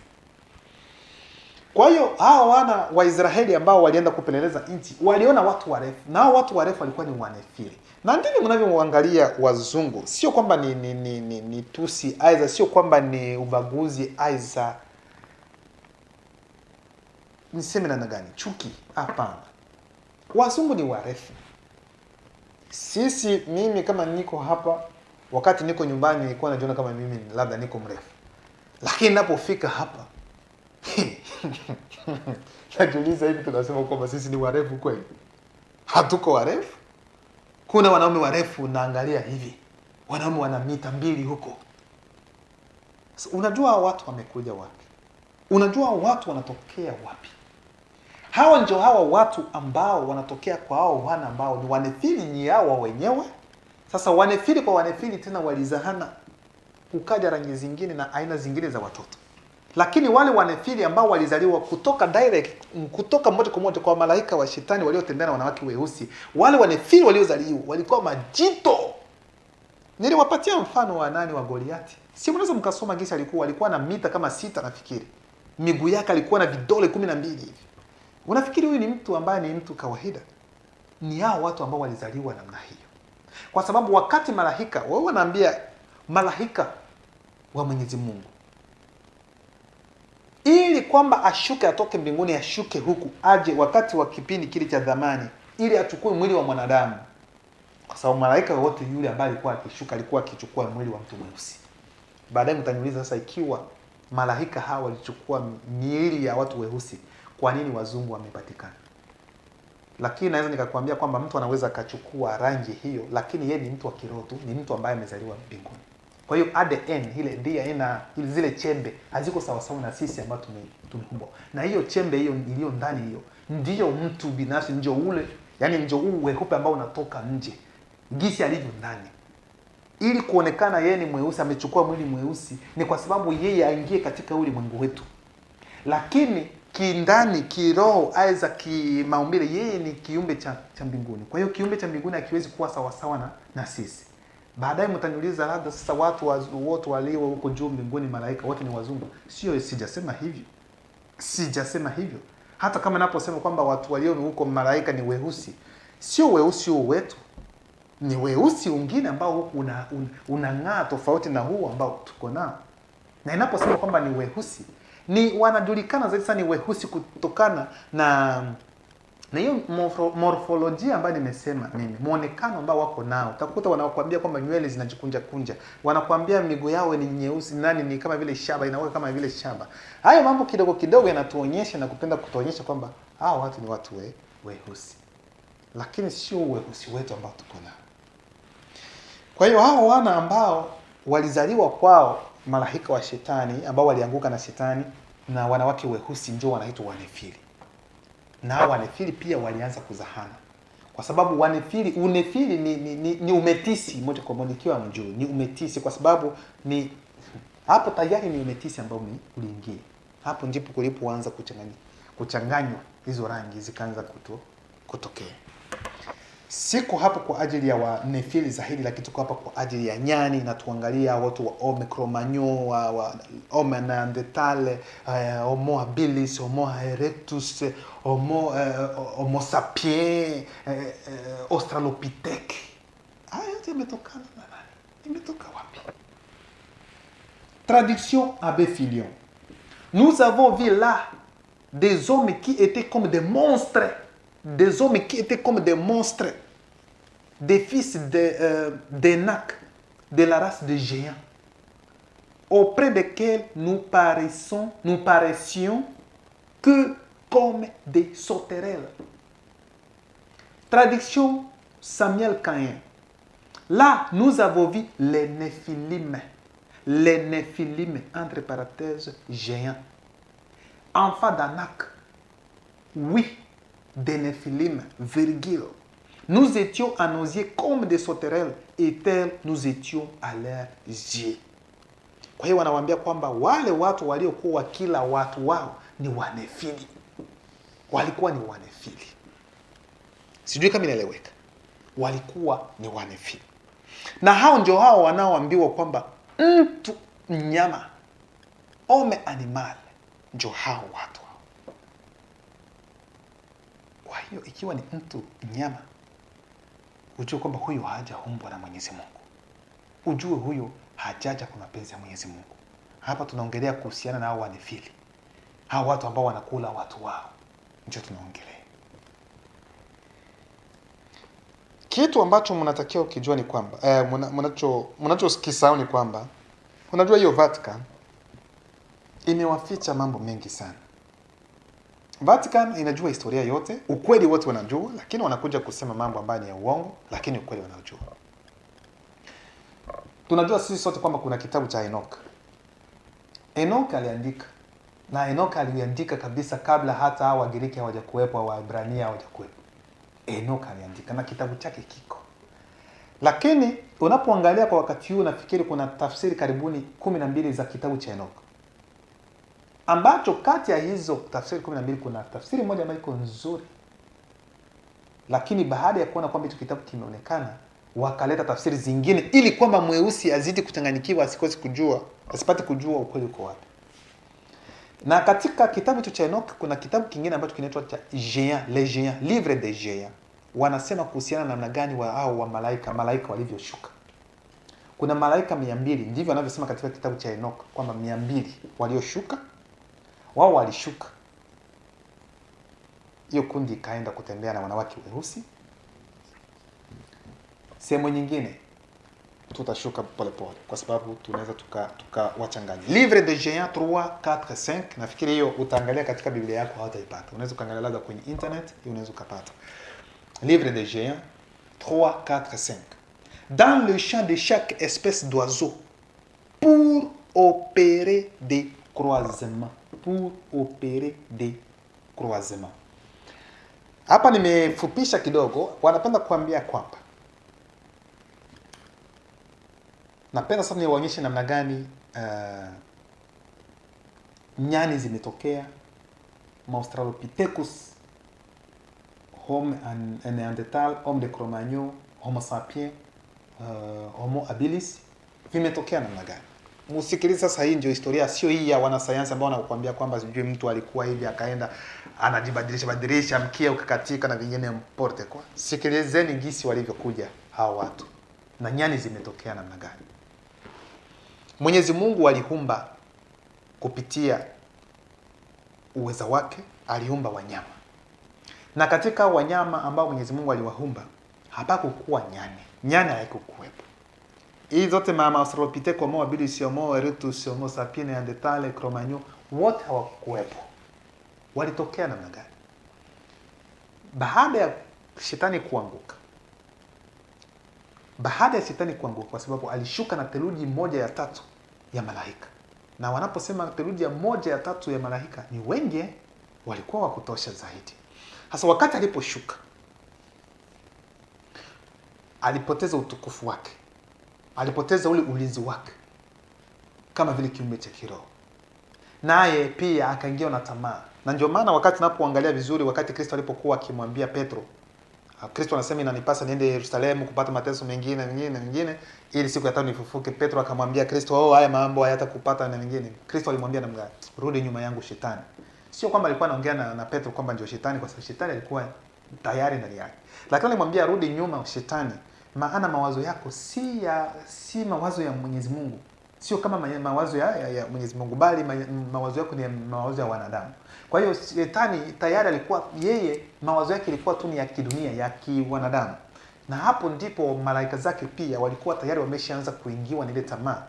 Kwa hiyo hao wana wa Israeli ambao walienda kupeleleza nchi, waliona watu warefu. Na hao watu warefu walikuwa ni Wanefili. Na ndivyo mnavyoangalia wazungu. Sio kwamba ni tusi aiza, sio kwamba ni ubaguzi aiza. Niseme namna gani? Chuki? Hapana. Wazungu ni warefu. Mimi kama niko hapa, wakati niko nyumbani nilikuwa najiona kama mimi labda niko mrefu. Lakini ninapofika hapa najiuliza, hivi tunasema kwamba sisi ni warefu kweli? Hatuko warefu. Kuna wanaume warefu, naangalia hivi. Wanaume wana mita 2 huko. Unajua watu wamekuja wapi? Unajua watu wanatokea wapi? Hawa ndio hawa watu ambao wanatokea kwa hao wana ambao ni Wanefili, ni hawa wenyewe. Sasa Wanefili kwa Wanefili tena walizahana, kukaja rangi zingine na aina zingine za watoto. Lakini wale Wanefili ambao walizaliwa kutoka moja kwa moja kwa malaika wa Shetani waliotembea na wanawake weusi, wale Wanefili waliozaliwa walikuwa majito. Niliwapatia mfano wa nani? Wa Goliati. Si mnaweza mkasoma gisa alikuwa na mita kama 6 nafikiri. Miguu yake alikuwa na vidole 12 hivi. Unafikiri huyu ni mtu ambaye ni mtu kawaida? Ni hao watu ambao walizaliwa namna hiyo. Kwa sababu wakati malaika, wao wanaambia malaika wa Mwenyezi Mungu, ili kwamba ashuke, atoke mbinguni, ashuke huku, aje wakati wa kipindi kile cha dhamani, ili achukue mwili wa mwanadamu. Kwa sababu malaika wote yule ambaye alikuwa akishuka alikuwa akichukua mwili wa mtu mweusi. Baadaye mtaniuliza sasa, ikiwa malaika hawa walichukua miili ya watu weusi, kwa nini wazungu wamepatikana? Lakini naweza nikakwambia kwamba mtu anaweza akachukua rangi hiyo, lakini yeye ni mtu wa kiroho tu, ni mtu ambaye amezaliwa mbinguni. Kwa hiyo ADN ile DNA, zile chembe haziko sawa sawa na sisi ambao tumeumbwa. Na hiyo chembe hiyo iliyo ndani hiyo ndio mtu binafsi, ndio ule, yani ndio huu weupe ambao unatoka nje, gisi alivyo ndani. Ili kuonekana yeye ni mweusi, amechukua mwili mweusi, ni kwa sababu yeye aingie katika ulimwengu wetu. Lakini kindani, kiroho, aiza kimaumbile, yeye ni kiumbe cha mbinguni. Kwa hiyo kiumbe cha mbinguni hakiwezi kuwa sawa sawa na sisi. Baadaye mtaniuliza labda sasa watu wote walio huko juu mbinguni, malaika wote ni wazungu. Sio, sijasema hivyo. Sijasema hivyo. Hata kama naposema kwamba watu walio huko malaika ni weusi, sio weusi huu wetu. Ni weusi wengine ambao huko unang'aa tofauti na huu ambao tuko nao. Na inaposema kwamba ni weusi, ni wanajulikana zaidi sana ni weusi kutokana na hiyo morfolojia ambayo nimesema mimi, muonekano ambao wako nao. Utakuta wanakuambia kwamba nywele zinajikunja kunja, wanakuambia miguu yao ni nyeusi, ni kama vile shaba, inakuwa kama vile shaba. Hayo mambo kidogo kidogo yanatuonyesha na kupenda kutuonyesha kwamba hao watu ni watu weusi. Lakini sio weusi wetu ambao tuko nao. Kwa hiyo hao wana ambao walizaliwa kwao malaika wa shetani ambao walianguka na shetani na wanawake weusi ndio wanaitwa wanefili. Na hao wanefili pia walianza kuzahana. Kwa sababu unefili ni umetisi moja kwa moja, ikiwa mjuu ni umetisi, kwa sababu ni hapo tayari ni umetisi ambao uliingia. Hapo ndipo kulipoanza kuchanganywa hizo rangi zikaanza kutokea. Siko hapo kwa ajili ya wanefili zaidi, lakini tuko hapa kwa ajili ya nyani, na tuangalia watu wa Homo Cro-Magnon, wa Homo Neanderthal, Homo habilis, Homo erectus, Homo sapiens, Australopithèque. Haya yote yametokana na nani? Imetoka wapi? Traduction Abbé Filion. Nous avons vu là des hommes qui étaient comme des monstres. Des hommes qui étaient comme des monstres, des fils d'Enak, de la race de géants, auprès desquels nous paraissions que comme des sauterelles. Traduction Samuel Caïn. Là, nous avons vu les Néphilim, entre parenthèses, géants. Enfants d'Anak, oui, des Néphilim, virgule. Nous étions à nos yeux comme des sauterelles, et tels nous étions à leurs yeux. Kwa hiyo wanawaambia kwamba wale watu waliokuwa wakila watu wao ni wanefili. Walikuwa ni wanefili. Sijui kama inaeleweka. Walikuwa ni wanefili. Na hao ndio hao wanaoambiwa kwamba mtu mnyama, homme animal, ndio hao watu. Kwa hiyo ikiwa ni mtu mnyama, ujue kwamba huyo hajaumbwa na Mwenyezi Mungu. Ujue huyo hajaja kwa mapenzi ya Mwenyezi Mungu. Hapa tunaongelea kuhusiana na hao wanefili. Hao watu ambao wanakula watu wao. Ndio tunaongelea. Kitu ambacho mnatakiwa ukijua ni kwamba mnachokisahau ni kwamba unajua hiyo Vatican imewaficha mambo mengi sana. Vatican inajua historia yote, ukweli wote wanajua, lakini wanakuja kusema mambo ambayo ni ya uongo, lakini ukweli wanajua. Tunajua sisi sote kwamba kuna kitabu cha Enoch. Enoch aliandika, na Enoch aliandika kabisa kabla hata hao Wagiriki hawajakuwepo au Waebrania hawajakuwepo. Enoch aliandika na kitabu chake kiko. Lakini unapoangalia kwa wakati huu, nafikiri kuna tafsiri karibuni 12 za kitabu cha Enoch. Ambacho kati ya hizo tafsiri 12 kuna tafsiri moja ambayo iko nzuri. Lakini baada ya kuona kwamba hicho kitabu kimeonekana, wakaleta tafsiri zingine ili kwamba mweusi azidi kuchanganyikiwa, asipate kujua ukweli uko wapi. Na katika kitabu hicho cha Enoch kuna kitabu kingine ambacho kinaitwa cha Géant, les Géants, Livre des Géants. Wanasema kuhusiana na namna gani wa malaika walivyoshuka. Kuna malaika 200, ndivyo wanavyosema katika kitabu cha Enoch kwamba 200 walioshuka. Wao walishuka. Hiyo kundi ikaenda kutembea na wanawake weusi. Sehemu nyingine tutashuka pole pole kwa sababu tunaweza tukawachanganya. Livre de Géant 3, 4, 5. Nafikiri hiyo utaangalia katika Biblia yako hautaipata. Unaweza kuangalia labda kwenye internet, hiyo unaweza kupata. Livre de Géant 3, 4, 5. Dans le champ de chaque espèce d'oiseau pour opérer des croisements. Pour opérer des croisements. Hapa nimefupisha kidogo, wanapenda kuambia kwamba napenda sasa niwaonyeshe namna gani nyani zimetokea, Australopithecus, Homo Neanderthal, Homo de Cro-Magnon, Homo sapiens, Homo habilis vimetokea namna gani. Msikilize sasa, hii ndio historia, sio hii ya wanasayansi ambao wanakuambia kwamba sijui mtu alikuwa hivi akaenda anajibadilisha mkia ukakatika na vingine mporte kwa. Sikilizeni gisi walivyokuja hao watu. Na nyani zimetokea namna gani. Mwenyezi Mungu aliumba kupitia uweza wake, aliumba wanyama. Na katika wanyama ambao Mwenyezi Mungu aliwaumba, hapakukuwa nyani. Nyani haikukuwepo. Hii zote Australopithecus, Homo habilis, Homo erectus, Homo sapiens, Neanderthal, Cro-Magnon, wote hawakuwepo. Walitokea namna gani? Baada ya shetani kuanguka, baada ya shetani kuanguka, kwa sababu alishuka na theluthi 1/3 ya malaika. Na wanaposema theluthi 1/3 ya malaika ni wengi, walikuwa wa kutosha zaidi. Sasa wakati aliposhuka, alipoteza utukufu wake, alipoteza ule ulinzi wake kama vile kiumbe cha kiroho, naye pia akaingiwa na tamaa. Na ndio maana wakati tunapoangalia vizuri, wakati Kristo alipokuwa akimwambia Petro, Kristo anasema inanipasa niende Yerusalemu kupata mateso mengine ili siku ya 5 nifufuke. Petro akamwambia Kristo, haya mambo hayatakupata na mengine. Kristo alimwambia namna gani? Rudi nyuma yangu Shetani. Sio kwamba alikuwa anaongea na Petro kwamba ndio Shetani, kwa sababu Shetani alikuwa tayari ndani yake. Lakini alimwambia rudi nyuma Shetani, maana mawazo yako si mawazo ya Mwenyezi Mungu. Sio kama mawazo ya Mwenyezi Mungu, bali mawazo yako ni mawazo ya wanadamu. Kwa hiyo Shetani tayari alikuwa mawazo yake ilikuwa tu ni ya kidunia, ya kiwanadamu. Na hapo ndipo malaika zake pia walikuwa tayari wameshaanza kuingiwa na ile tamaa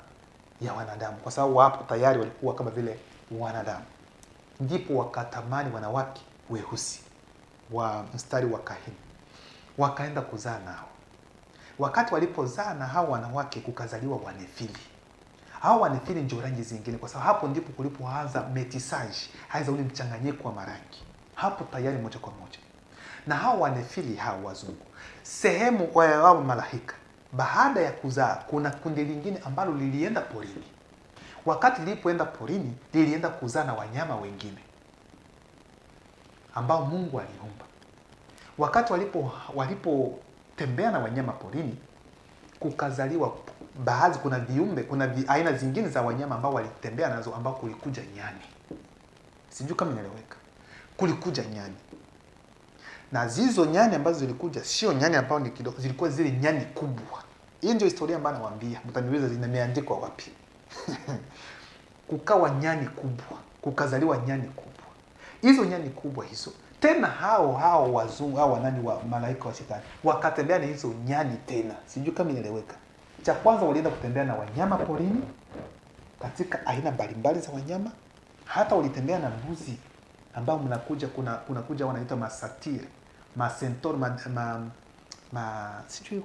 ya wanadamu, kwa sababu hapo tayari walikuwa kama vile wanadamu. Ndipo wakatamani wanawake weusi wa mstari wa Kaini, wakaenda kuzaa nao. Wakati walipozaa na hao wanawake, kukazaliwa wanefili. Hao wanefili ndio rangi zingine, kwa sababu hapo ndipo kulipoanza metisaji, haiza ule mchanganyiko wa marangi. Hapo tayari moja kwa moja. Na hao wanefili, hao wazungu, sehemu wao malaika, baada ya kuzaa, kuna kundi lingine ambalo lilienda porini. Wakati lilipoenda porini, lilienda kuzaa na wanyama wengine ambao Mungu aliumba. Wakati walipotembea na wanyama porini, kukazaliwa baadhi, kuna viumbe, kuna aina zingine za wanyama ambao walitembea nazo, ambao kulikuja nyani. Sijui kama inaeleweka. Kulikuja nyani. Na zizo nyani ambazo zilikuja sio nyani ambao ni kidogo, zilikuwa zile nyani kubwa. Hii ndio historia ambayo nawaambia. Mtaniuliza zimeandikwa wapi? Kukawa nyani kubwa, kukazaliwa nyani kubwa. Hizo nyani kubwa hizo, tena hao wazungu, hao wanani wa malaika wa Shetani, wakatembea na hizo nyani tena. Sijui kama inaeleweka. Cha kwanza walienda kutembea na wanyama porini, katika aina mbalimbali za wanyama. Hata walitembea na mbuzi ambao kunakuja wanaitwa masatiri, masentor, sijui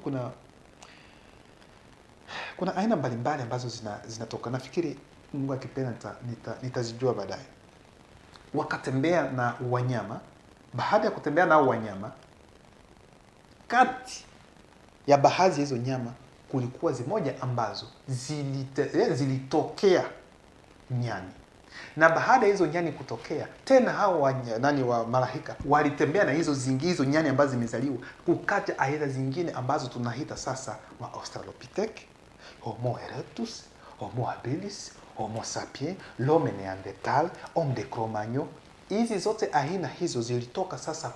kuna aina mbalimbali ambazo zinatoka. Nafikiri Mungu akipenda nitazijua baadaye. Wakatembea na wanyama. Baada ya kutembea na wanyama, kati ya baadhi hizo nyama kulikuwa zimoja ambazo zilitokea nyani. Na baada ya hizo nyani kutokea, tena hao wa malaika walitembea na hizo nyani ambazo zimezaliwa, kukaja aina zingine ambazo tunahita sasa wa Australopithecus, Homo erectus, Homo habilis, Homo sapiens, l'homme neanderthal, Homme de Cro-Magnon. Hizi zote aina hizo zilitoka sasa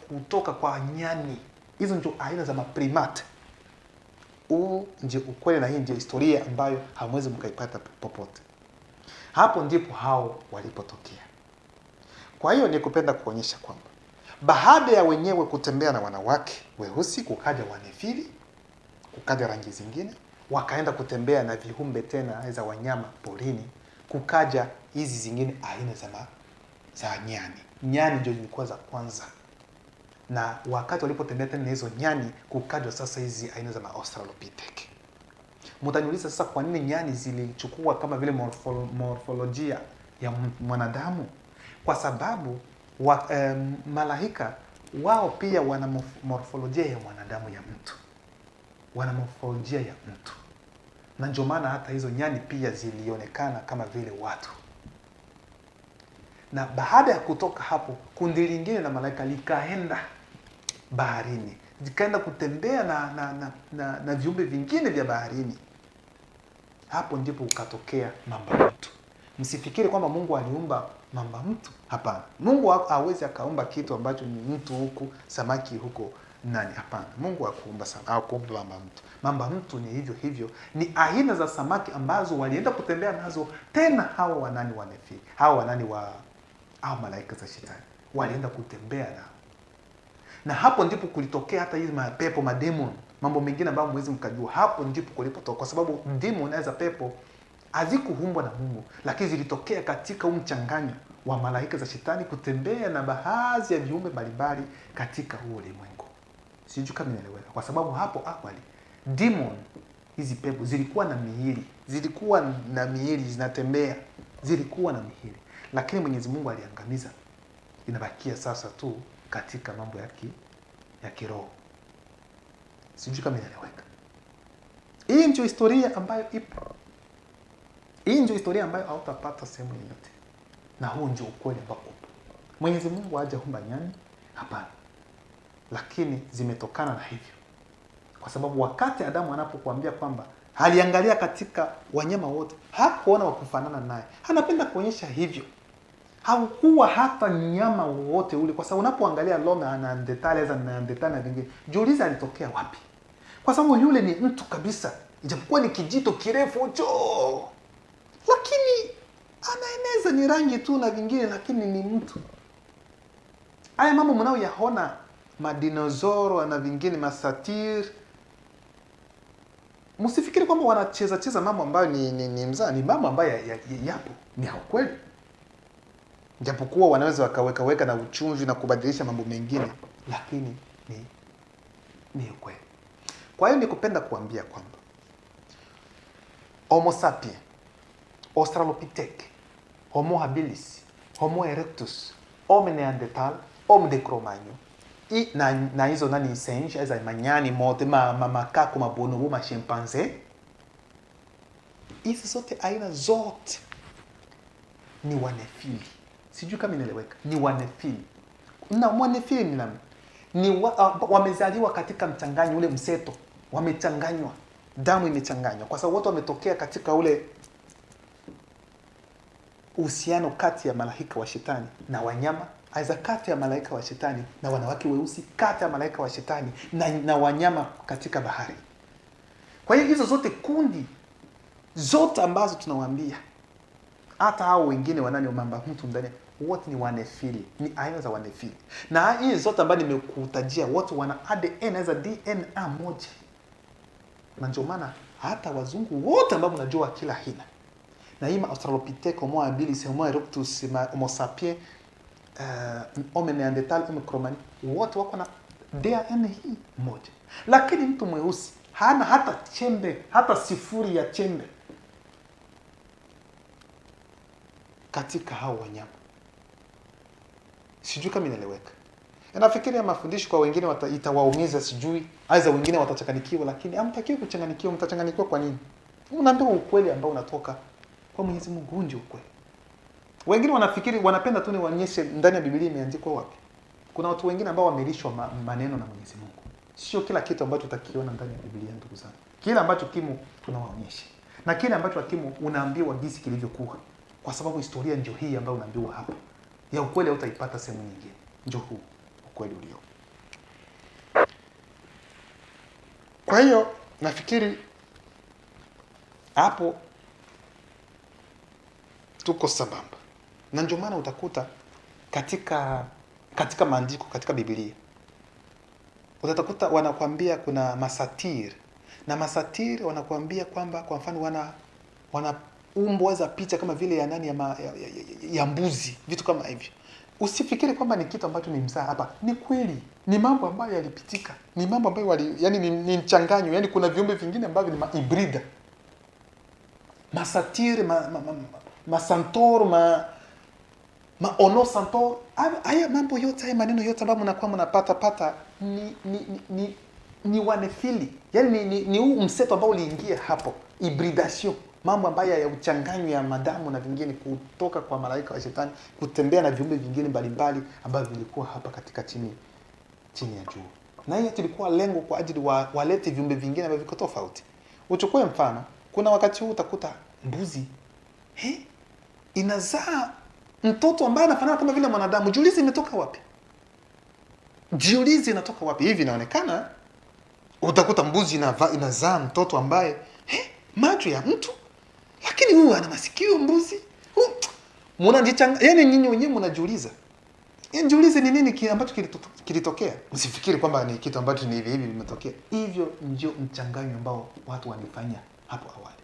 kutoka kwa nyani. Hizo ndio aina za maprimate. Huu ndio ukweli, na hii ndio historia ambayo hamwezi mkaipata popote. Hapo ndipo hao walipotokea. Kwa hiyo nikupenda kuonyesha kwamba baada ya wenyewe kutembea na wanawake weusi, kukaja wanefili, kukaja rangi zingine, wakaenda kutembea na viumbe tena za wanyama porini, kukaja hizi zingine aina za nyani. Nyani ndio zilikuwa za kwanza. Na wakati walipotembea tena na hizo nyani, kukaja sasa hizi aina za Australopithecus. Mtaniuliza sasa, kwa nini nyani zilichukua kama vile morfolojia ya mwanadamu? Kwa sababu malaika wao pia wana morfolojia ya mwanadamu, ya mtu. Wana morfolojia ya mtu. Na ndio maana hata hizo nyani pia zilionekana kama vile watu. Na baada ya kutoka hapo, kundi lingine la malaika likaenda baharini, zikaenda kutembea na viumbe vingine vya baharini. Hapo ndipo ukatokea mamba mtu. Msifikiri kwamba Mungu aliumba mamba mtu. Hapana. Mungu hawezi akaumba kitu ambacho ni mtu huku, samaki huko nani. Hapana. Mungu hakuumba mamba mtu. Mamba mtu ni hivyo hivyo, ni aina za samaki ambazo walienda kutembea nazo tena hawa wanani wanefili. Hao malaika za Shetani walienda kutembea nao. Na hapo ndipo kulitokea hata hizi mapepo, mademon, mambo mengine ambayo mwezi mkajua. Hapo ndipo kulipotoka, kwa sababu demon za pepo hazikuumbwa na Mungu, lakini zilitokea katika mchanganyo wa malaika za Shetani kutembea na baadhi ya viumbe mbalimbali katika huo ulimwengu. Sijui kama inaeleweka, kwa sababu hapo awali Demon, hizi pepo zilikuwa na miili, zinatembea, zilikuwa na miili, lakini Mwenyezi Mungu aliangamiza. Inabakia sasa tu katika mambo ya kiroho. Sijui kama inaeleweka. Hii ndio historia ambayo ipo. Hii ndio historia ambayo hautapata sehemu yoyote. Na huu ndio ukweli ambao upo. Mwenyezi Mungu hajaumba nyani, hapana. Lakini zimetokana na hivyo. Kwa sababu wakati Adamu anapokuambia kwamba aliangalia katika wanyama wote, hakuona wa kufanana naye. Anapenda kuonyesha hivyo. Hakuwa hata nyama wote ule, kwa sababu unapoangalia Lome na Neanderthal na vingine, jiulize alitokea wapi? Kwa sababu yule ni mtu kabisa, ijapokuwa ni kijito kirefu cho, lakini anaeneza ni rangi tu na vingine, lakini ni mtu. Haya mambo mnaoyaona madinosaur na vingine, masatir, msifikiri kwamba wanacheza mambo ambayo ni mzaa, ni mambo ambayo yapo, ni ukweli. Japokuwa wanaweza wakaweka na uchumvi na kubadilisha mambo mengine, lakini ni ukweli. Kwa hiyo nikupenda kuambia kwamba Homo sapiens, Australopithecus, Homo habilis, Homo erectus, Homo neanderthal, Homo de Cro-Magnon, na hizo nani senji, hizo manyani mote, makako, mabonobo, machimpanzee, hizi zote aina zote ni wanefili. Sijui kama inaeleweka. Ni wanefili. Na wanefili ni nani? Wamezaliwa katika mchanganyo ule mseto. Wamechanganywa. Damu imechanganywa. Kwa sababu wote wametokea katika ule uhusiano kati ya malaika wa shetani na wanyama, aidha kati ya malaika wa shetani na wanawake weusi, kati ya malaika wa shetani na wanyama katika bahari. Kwa hiyo hizo zote kundi zote ambazo tunawaambia, hata hao wengine wanani mamba mtu ndani, wote ni wanefili, ni aina za wanefili. Na hii zote ambazo nimekutajia, wote wana ADN za DNA moja. Na ndio maana hata wazungu wote ambao mnajua kila aina, na hii Australopithecus, Homo habilis, Homo erectus, Homo sapiens, Homo neanderthal, Homo Cro-Magnon, wote wako na DNA hii moja. Lakini mtu mweusi hana hata chembe, hata sifuri ya chembe katika hao wanyama. Sijui kama inaeleweka. Nafikiri ya mafundisho kwa wengine itawaumiza, sijui. Aidha wengine watachanganikiwa, lakini hamtakiwi kuchanganikiwa. Mtachanganikiwa kwa nini? Unaambia ukweli ambao unatoka kwa Mwenyezi Mungu, huu ndio ukweli. Wengine wanafikiri, wanapenda tu niwaonyeshe ndani ya Biblia imeandikwa wapi. Kuna watu wengine ambao wamelishwa maneno na Mwenyezi Mungu. Sio kila kitu ambacho utakiona ndani ya Biblia, ndugu zangu. Kila ambacho kimo tunawaonyesha. Na kile ambacho hakimo unaambiwa jinsi kilivyokuwa. Kwa sababu historia ndio hii ambayo unaambiwa hapa. Ya ukweli hautaipata sehemu nyingine. Ndio huu ukweli ulio. Kwa hiyo nafikiri hapo tuko sambamba. Na ndio maana utakuta katika maandiko, katika Biblia, utakuta wanakuambia kuna masatir. Na masatir wanakuambia kwamba kwa mfano wana umbo za picha kama vile ya nani ya mbuzi, vitu kama hivyo. Usifikiri kwamba ni kitu ambacho ni mzaa hapa. Ni kweli, ni mambo ambayo yalipitika. Ni mambo ambayo yani ni mchanganyo, yani kuna viumbe vingine ambavyo ni hibrida. Masatir, masantor, ono santor, haya mambo yote, haya maneno yote ambayo mnakuwa mnapata ni wanefili. Yani ni huu mseto ambao uliingia hapo, hybridation. Mambo ambayo ya uchanganyo ya madamu na vingine kutoka kwa malaika wa shetani kutembea na viumbe vingine mbalimbali ambavyo vilikuwa hapa katika chini ya jua. Na hiyo tulikuwa lengo kwa ajili walete viumbe vingine ambavyo viko tofauti. Uchukue mfano, kuna wakati huu utakuta mbuzi inazaa mtoto ambaye anafanana kama vile mwanadamu. Jiulize imetoka wapi? Jiulize inatoka wapi? Hivi inaonekana utakuta mbuzi inazaa mtoto ambaye macho ya mtu, lakini huyu ana masikio mbuzi. Yani nyinyi wenyewe mnajiuliza. Jiulize ni nini ambacho kilitokea. Msifikiri kwamba ni kitu ambacho ni hivi vimetokea. Hivyo ndio mchanganyo ambao watu walifanya hapo awali.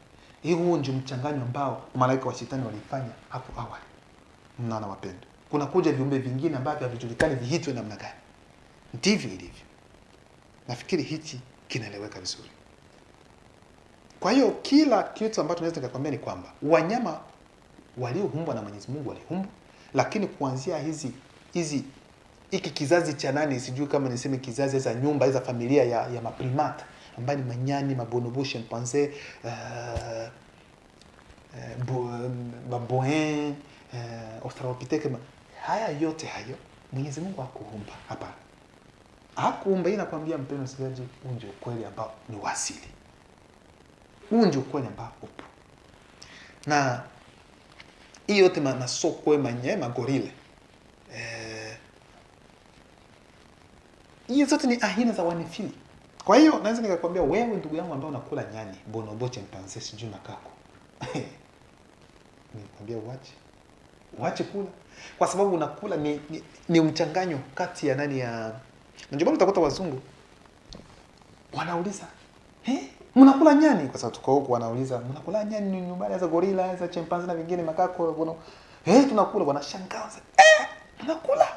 Huo ndio mchanganyo ambao malaika wa shetani walifanya hapo awali. Mnaona wapendwa, kuna kuja viumbe vingine ambavyo havijulikani viitwe namna gani. Ndivyo ilivyo. Nafikiri hichi kinaeleweka vizuri. Kwa hiyo kila kitu ambacho naweza nikakwambia ni kwamba wanyama walioumbwa na Mwenyezi Mungu waliumbwa, lakini kuanzia hiki kizazi cha nani, sijui kama niseme kizazi za nyumba za familia ya maprimata ambayo ni manyani, mabonobo, chimpanzee, baboen, australopithecus, haya yote hayo Mwenyezi Mungu hakuumba. Hapana, hakuumba. Hii nakwambia mpendwa msikilizaji, huu ndio ukweli ambao ni wasili, huu ndio ukweli ambao upo. Na hii yote manasokwe, manyema, gorile, hii zote ni aina za wanifili. Kwa hiyo naweza nikakwambia wewe ndugu yangu ambao unakula nyani, bonobo, chimpanzee, sijui makako nikwambia uache kula, kwa sababu unakula ni mchanganyo kati ya nani ya. Ndio maana utakuta wazungu wanauliza, mnakula nyani? Kwa sababu tuko huko, wanauliza mnakula nyani nyumbani, za gorila, za chimpanzee na vingine, makako, bono. Tunakula. Wanashangaa, mnakula?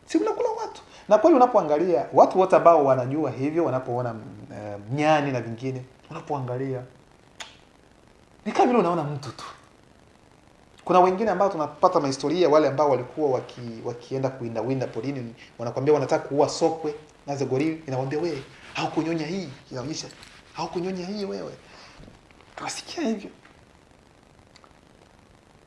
Si mnakula watu. Na kweli unapoangalia watu wote ambao wanajua hivyo, wanapoona nyani na vingine, unapoangalia ni kama vile unaona mtu tu. Kuna wengine ambao tunapata mahistoria, wale ambao walikuwa wakienda kuinda porini, wanakuambia wanataka kuua sokwe na za gorila, inawaambia wewe haukunyonya hii, inaonyesha haukunyonya hii wewe. Tunasikia hivyo.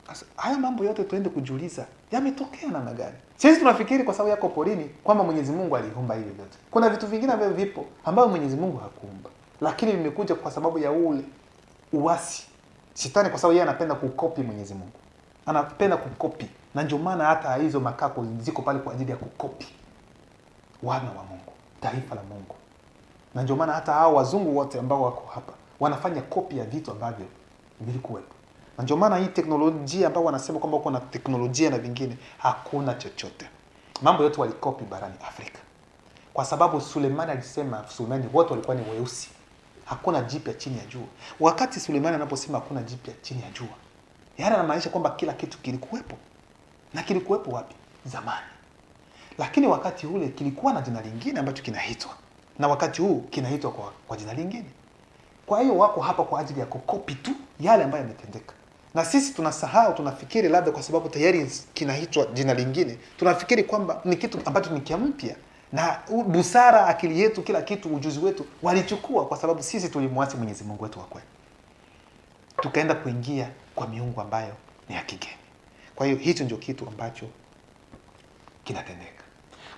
Sasa haya mambo yote tuende kujiuliza yametokea namna gani? Sisi tunafikiri kwa sababu yako porini kwamba Mwenyezi Mungu aliumba hivi vyote. Kuna vitu vingine ambavyo vipo ambavyo Mwenyezi Mungu hakuumba, lakini vimekuja kwa sababu ya ule uasi. Shetani kwa sababu yeye anapenda kukopi Mwenyezi Mungu. Anapenda kukopi. Na ndio maana hata hizo makako ziko pale kwa ajili ya kukopi wana wa Mungu, taifa la Mungu. Na ndio maana hata hao wazungu wote ambao wako hapa wanafanya kopi ya vitu ambavyo vilikuwepo. Na ndio maana hii teknolojia ambao wanasema kwamba kuna teknolojia na vingine, hakuna chochote. Mambo yote walikopi barani Afrika. Kwa sababu Sulemani alisema, Sulemani wote walikuwa ni weusi. Hakuna jipya chini ya jua. Wakati Sulemani anaposema hakuna jipya chini ya jua, yaani anamaanisha kwamba kila kitu kilikuwepo. Na kilikuwepo wapi? Zamani. Lakini wakati ule kilikuwa na jina lingine ambacho kinaitwa. Na wakati huu kinaitwa kwa jina lingine. Kwa hiyo wako hapa kwa ajili ya kukopi tu yale ambayo yametendeka. Na sisi tunasahau, tunafikiri labda kwa sababu tayari kinaitwa jina lingine, tunafikiri kwamba ni kitu ambacho ni kimpya. Na busara, akili yetu, kila kitu, ujuzi wetu walichukua kwa sababu sisi tulimwasi Mwenyezi Mungu wetu wa kweli. Tukaenda kuingia kwa miungu ambayo ni ya kigeni. Kwa hiyo hicho ndio kitu ambacho kinatendeka.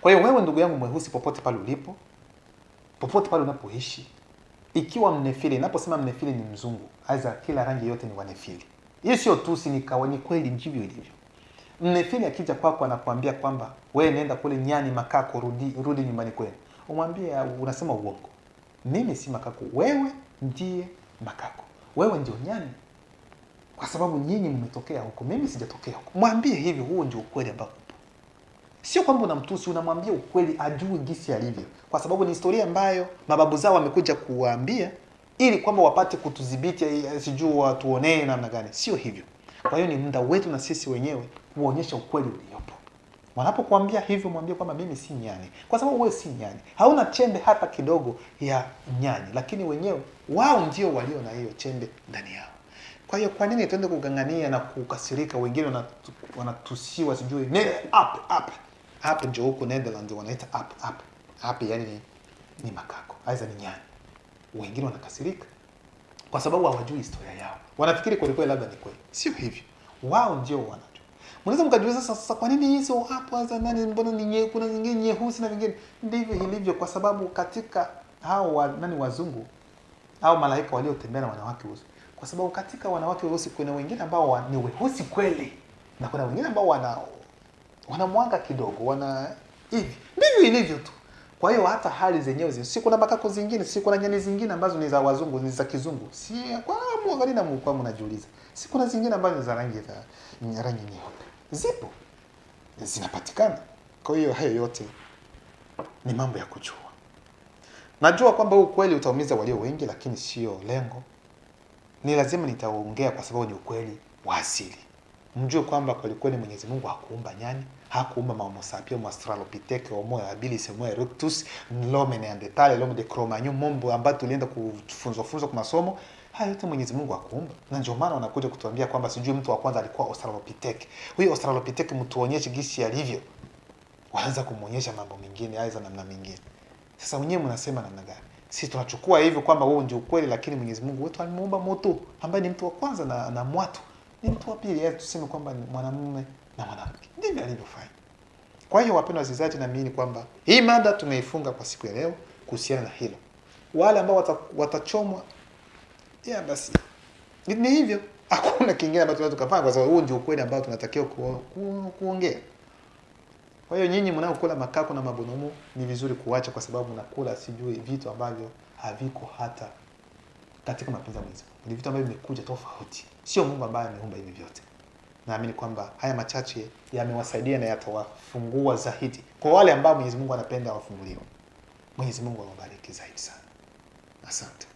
Kwa hiyo wewe ndugu yangu mweusi, popote pale ulipo, popote pale unapoishi, ikiwa mnefili, ninaposema mnefili ni mzungu, aidha kila rangi yote ni wanefili. Hiyo sio tusi, ni kweli ndivyo ilivyo. Mnefili akija kwako anakuambia kwamba wewe nenda kule nyani, makako, rudi nyumbani kwenu. Umwambie unasema uongo. Mimi si makako, wewe ndiye makako. Wewe ndio nyani. Kwa sababu nyinyi mmetokea huko, mimi sijatokea huko. Mwambie hivyo, huo ndio ukweli ambao upo. Sio kwamba unamtusi, unamwambia ukweli ajue jinsi alivyo. Kwa sababu ni historia ambayo mababu zao wamekuja kuwaambia ili kwamba wapate kutudhibiti, sijui watuonee namna gani. Sio hivyo. Kwa hiyo ni muda wetu na sisi wenyewe kuonyesha ukweli uliopo. Wanapokuambia hivyo, mwambie kwamba mimi si nyani. Kwa sababu wewe si nyani. Hauna chembe hata kidogo ya nyani, lakini wenyewe wao ndio walio na hiyo chembe ndani yao. Kwa hiyo kwa nini tuende kugangania na kukasirika? Wengine wanatusiwa sijui up ndio huko Netherlands wanaita up yani ni makako, aidha ni nyani. Wengine wanakasirika kwa sababu hawajui historia yao. Wanafikiri kweli labda ni kweli. Sio hivyo. Wao ndio wanajua. Mnaweza mkajiuliza sasa kwa nini hizo hapo za nani, mbona ni kuna zingine nyeusi na vingine? Ndivyo ilivyo kwa sababu katika hao wazungu au malaika waliotembea na wanawake weusi. Kwa sababu katika wanawake weusi kuna wengine ambao ni weusi kweli na kuna wengine ambao wana mwanga kidogo, wana hivi. Ndivyo ilivyo tu. Kwa hiyo hata hali zenyewe si kuna makako zingine, si kuna nyani zingine ambazo ni za wazungu, ni za kizungu. Si kwa muangalia na mkwa mnajiuliza. Si kuna zingine ambazo ni za rangi nyeupe. Zipo. Zinapatikana. Kwa hiyo hayo yote ni mambo ya kujua. Najua kwamba ukweli utaumiza walio wengi, lakini sio lengo. Ni lazima nitaongea kwa sababu ni ukweli wa asili. Mjue kwamba kwa kweli Mwenyezi Mungu hakuumba nyani, hakuumba Homo sapiens, Australopithecus, Homo habilis, Homo erectus, l'homme néandertal, l'homme de Cro-Magnon, mambo ambayo tulienda kufunzwa kwa masomo. Haya yote Mwenyezi Mungu akuumba. Na ndio maana wanakuja kutuambia kwamba sijui mtu wa kwanza alikuwa Australopithecus. Huyo Australopithecus mtuonyeshe gisi alivyo. Waanza kumuonyesha mambo mengine aiza namna mengine. Sasa wenyewe mnasema namna gani? Sisi tunachukua hivyo kwamba huo ndio ukweli, lakini Mwenyezi Mungu wetu alimuumba mtu ambaye ni mtu wa kwanza na mwatu ni mtu wa pili. Yaani tuseme kwamba ni mwanamume na mwanamke. Ndivyo alivyofanya. Kwa hiyo wapendwa wasikilizaji, naamini kwamba hii mada tumeifunga kwa siku ya leo kuhusiana na hilo. Wale ambao watachomwa basi ni hivyo. Hakuna kingine ambacho tunaweza kufanya kwa sababu huo ndio ukweli ambao tunatakiwa kuongea. Kwa hiyo nyinyi mnaokula makako na mabonomo ni vizuri kuacha, kwa sababu mnakula sijui vitu ambavyo haviko hata katika mapenzi ya Mungu. Ni vitu ambavyo vimekuja tofauti. Sio Mungu ambaye ameumba hivi vyote. Naamini kwamba haya machache yamewasaidia na yatawafungua zaidi. Kwa wale ambao Mwenyezi Mungu anapenda wafunguliwe. Mwenyezi Mungu awabariki zaidi sana. Asante.